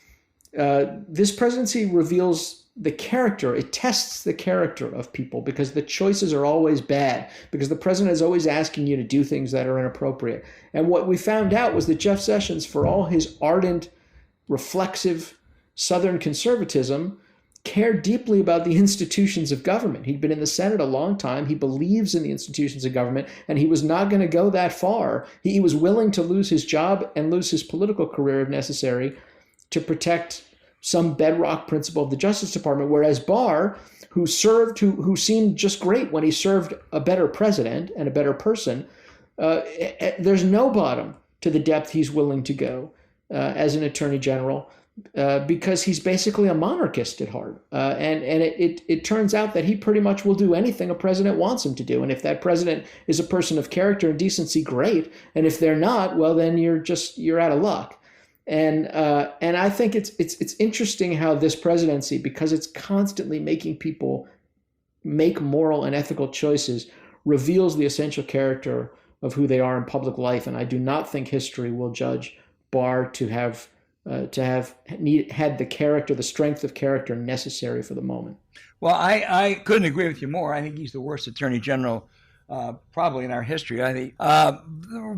this presidency reveals the character. It tests the character of people, because the choices are always bad, because the president is always asking you to do things that are inappropriate. And what we found out was that Jeff Sessions, for all his ardent, reflexive Southern conservatism, cared deeply about the institutions of government. He'd been in the Senate a long time. He believes in the institutions of government, and he was not going to go that far. He was willing to lose his job and lose his political career if necessary to protect some bedrock principle of the Justice Department. Whereas Barr, who seemed just great when he served a better president and a better person, there's no bottom to the depth he's willing to go as an attorney general, because he's basically a monarchist at heart. And it turns out that he pretty much will do anything a president wants him to do. And if that president is a person of character and decency, great. And if they're not, well, then you're out of luck. And I think it's interesting how this presidency, because it's constantly making people make moral and ethical choices, reveals the essential character of who they are in public life. And I do not think history will judge Barr to have had the character, the strength of character necessary for the moment. Well, I couldn't agree with you more. I think he's the worst attorney general probably in our history. I think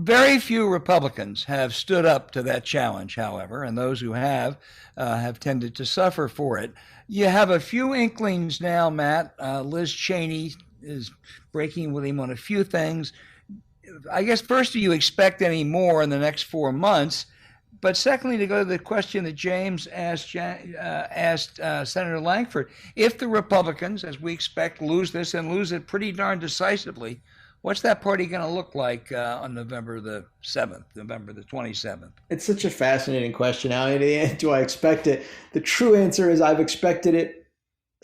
very few Republicans have stood up to that challenge, however, and those who have tended to suffer for it. You have a few inklings now, Matt. Liz Cheney is breaking with him on a few things. I guess first, do you expect any more in the next 4 months? But secondly, to go to the question that James asked Senator Lankford, if the Republicans, as we expect, lose this and lose it pretty darn decisively, what's that party going to look like on November the 27th? It's such a fascinating question. Now, do I expect it? The true answer is I've expected it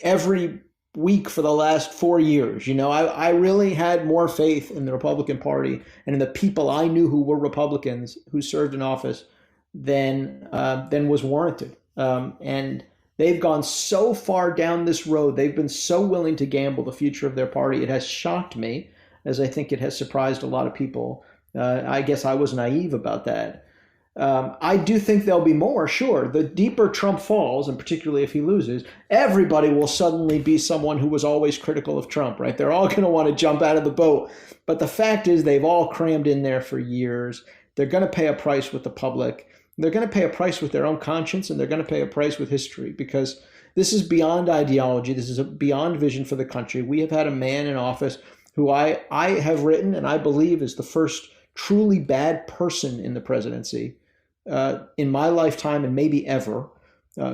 every week for the last 4 years. I really had more faith in the Republican Party and in the people I knew who were Republicans who served in office than was warranted. And they've gone so far down this road. They've been so willing to gamble the future of their party. It has shocked me, as I think it has surprised a lot of people. I guess I was naive about that. I do think there'll be more, sure. The deeper Trump falls, and particularly if he loses, everybody will suddenly be someone who was always critical of Trump, right? They're all going to want to jump out of the boat. But the fact is they've all crammed in there for years. They're going to pay a price with the public. They're going to pay a price with their own conscience, and they're going to pay a price with history, because this is beyond ideology. This is a beyond vision for the country. We have had a man in office who I have written and I believe is the first truly bad person in the presidency in my lifetime and maybe ever,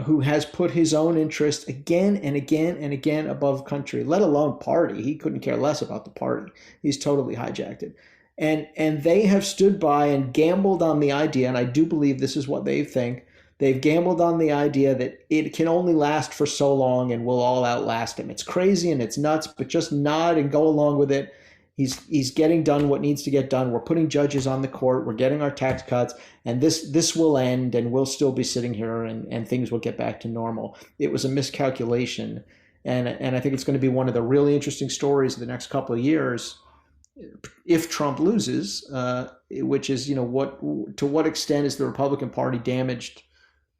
who has put his own interests again and again and again above country, let alone party. He couldn't care less about the party. He's totally hijacked it. And they have stood by and gambled on the idea, and I do believe this is what they think. They've gambled on the idea that it can only last for so long and we'll all outlast him. It's crazy and it's nuts, but just nod and go along with it. He's getting done what needs to get done. We're putting judges on the court. We're getting our tax cuts, and this will end, and we'll still be sitting here, and things will get back to normal. It was a miscalculation, and I think it's going to be one of the really interesting stories of the next couple of years if Trump loses, which is, to what extent is the Republican Party damaged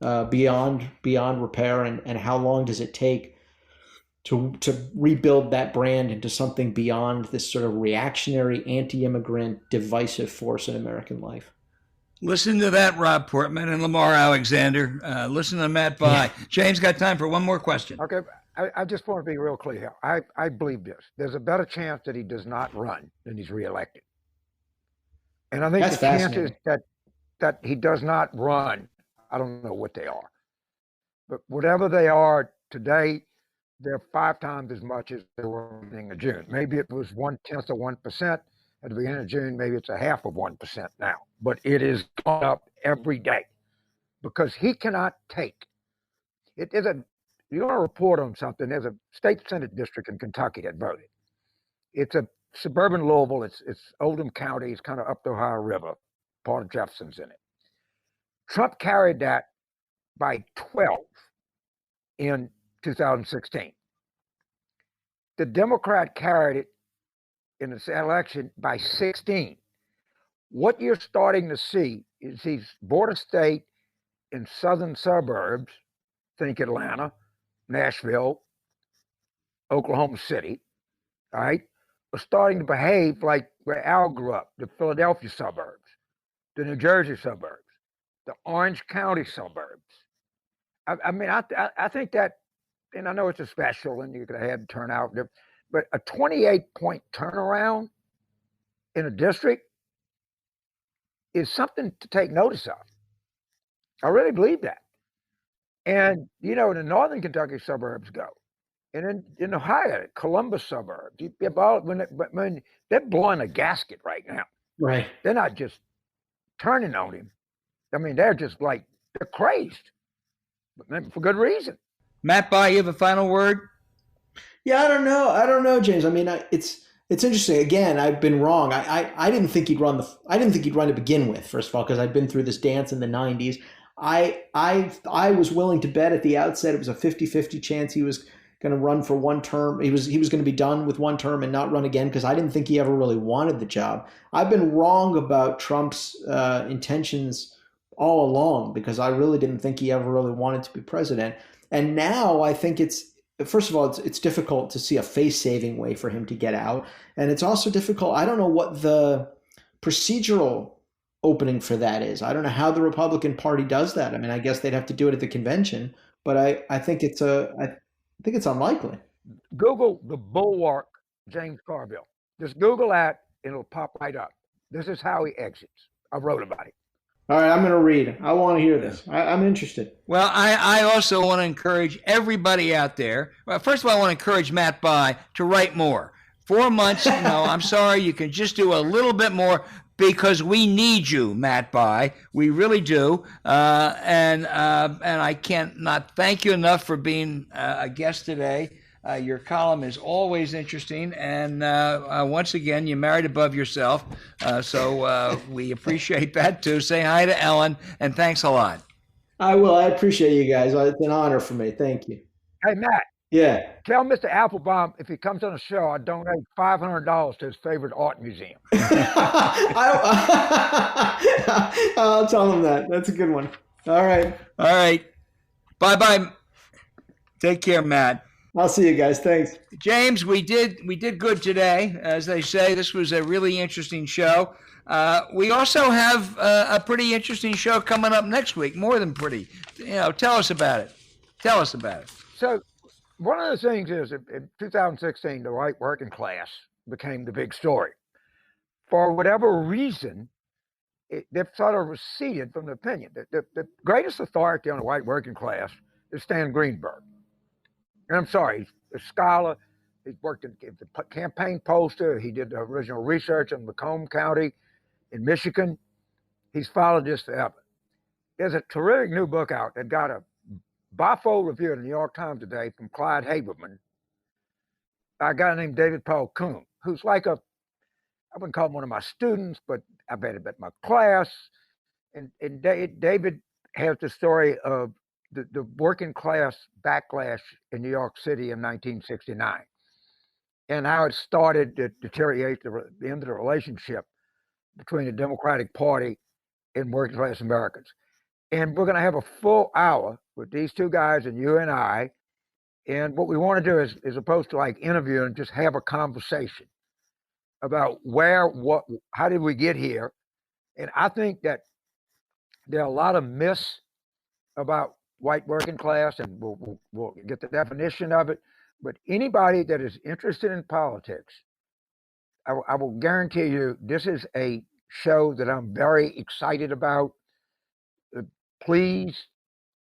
beyond repair, and how long does it take to rebuild that brand into something beyond this sort of reactionary, anti-immigrant, divisive force in American life? Listen to that, Rob Portman and Lamar Alexander. Listen to Matt Bai. Yeah. James, got time for one more question. Okay. I just want to be real clear here. I believe this. There's a better chance that he does not run than he's reelected. And I think the chance is that he does not run I don't know what they are. But whatever they are today, they're 5 times as much as they were at the beginning of June. Maybe it was 1/10 of 1% at the beginning of June. Maybe it's a half of 1% now. But it is going up every day because he cannot take it. Is a you want to report on something? There's a state senate district in Kentucky that voted. It's a suburban Louisville. It's Oldham County. It's kind of up the Ohio River. Part of Jefferson's in it. Trump carried that by 12 in 2016. The Democrat carried it in the election by 16. What you're starting to see is these border state and southern suburbs, think Atlanta, Nashville, Oklahoma City, all right, are starting to behave like where Al grew up, the Philadelphia suburbs, the New Jersey suburbs, the Orange County suburbs. I think that, and I know it's a special and you could have had turnout, but a 28-point turnaround in a district is something to take notice of. I really believe that. And, the northern Kentucky suburbs go. And in Ohio, Columbus suburbs, when they're blowing a gasket right now. Right. They're not just turning on him. I mean, they're just like, they're crazed, but for good reason. Matt Bai, you have a final word? Yeah, I don't know, James. I mean, it's interesting. Again, I've been wrong. I didn't think he'd run I didn't think he'd run to begin with. First of all, because I'd been through this dance in the '90s. I was willing to bet at the outset it was a 50-50 chance he was going to run for one term. He was going to be done with one term and not run again because I didn't think he ever really wanted the job. I've been wrong about Trump's intentions all along because I really didn't think he ever really wanted to be president. And now I think first of all, it's difficult to see a face-saving way for him to get out. And it's also difficult. I don't know what the procedural opening for that is. I don't know how the Republican Party does that. I mean, I guess they'd have to do it at the convention, but I think it's unlikely. Google the bulwark James Carville. Just Google that and it'll pop right up. This is how he exits. I wrote about it. All right, I'm going to read. I want to hear this. I'm interested. Well, I also want to encourage everybody out there. Well, first of all, I want to encourage Matt Bai to write more. 4 months, I'm sorry, you can just do a little bit more because we need you, Matt Bai. We really do. And I can't not thank you enough for being a guest today. Your column is always interesting, and once again, you married above yourself, so we appreciate that too. Say hi to Ellen, and thanks a lot. I will. I appreciate you guys. It's an honor for me. Thank you. Hey, Matt. Yeah. Tell Mr. Applebaum if he comes on the show, I donate $500 to his favorite art museum. I'll tell him that. That's a good one. All right. Bye. Take care, Matt. I'll see you guys. Thanks. James, we did good today. As they say, this was a really interesting show. We also have a pretty interesting show coming up next week. More than pretty. Tell us about it. So one of the things is in 2016, the white working class became the big story. For whatever reason, they've sort of receded from the opinion. The greatest authority on the white working class is Stan Greenberg. And I'm sorry, he's a scholar. He's worked in the campaign poster. He did the original research on Macomb County in Michigan. He's followed this forever. There's a terrific new book out that got a bifold review in the New York Times today from Clyde Haberman, a guy named David Paul Kuhn, who's like I wouldn't call him one of my students, but I've had him at my class. And David has the story of the working class backlash in New York City in 1969 and how it started to deteriorate the end of the relationship between the Democratic Party and working class Americans. And we're going to have a full hour with these two guys and you and I. And what we want to do is, as opposed to like interviewing, just have a conversation about how did we get here? And I think that there are a lot of myths about white working class, and we'll get the definition of it. But anybody that is interested in politics, I will guarantee you this is a show that I'm very excited about. please,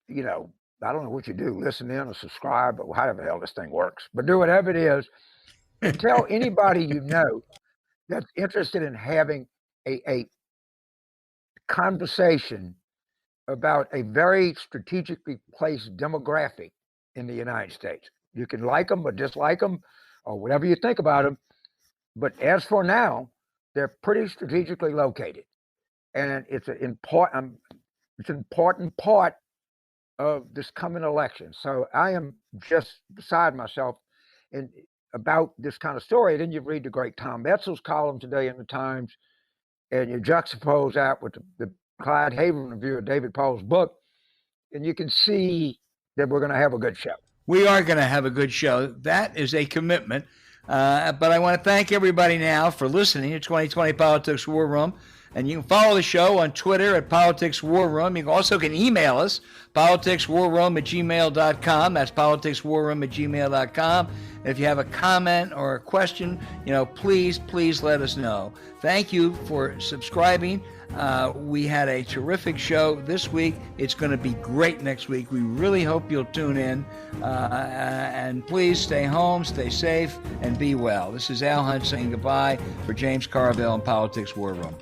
you know, I don't know what you do, listen in or subscribe, or however the hell this thing works, but do whatever it is, and tell anybody you know that's interested in having a conversation about a very strategically placed demographic in the United States. You can like them or dislike them or whatever you think about them, but as for now, they're pretty strategically located, and it's an important part of this coming election. So I am just beside myself about this kind of story. Then you read the great Tom Etzel's column today in the Times, and you juxtapose that with the Clyde Haven review of David Paul's book, and you can see that we're going to have a good show. We are going to have a good show. That is a commitment. But I want to thank everybody now for listening to 2020 Politics War Room. And you can follow the show on Twitter at Politics War Room. You also can email us, politicswarroom@gmail.com. That's politicswarroom@gmail.com. If you have a comment or a question, please let us know. Thank you for subscribing. We had a terrific show this week. It's going to be great next week. We really hope you'll tune in. And please stay home, stay safe, and be well. This is Al Hunt saying goodbye for James Carville and Politics War Room.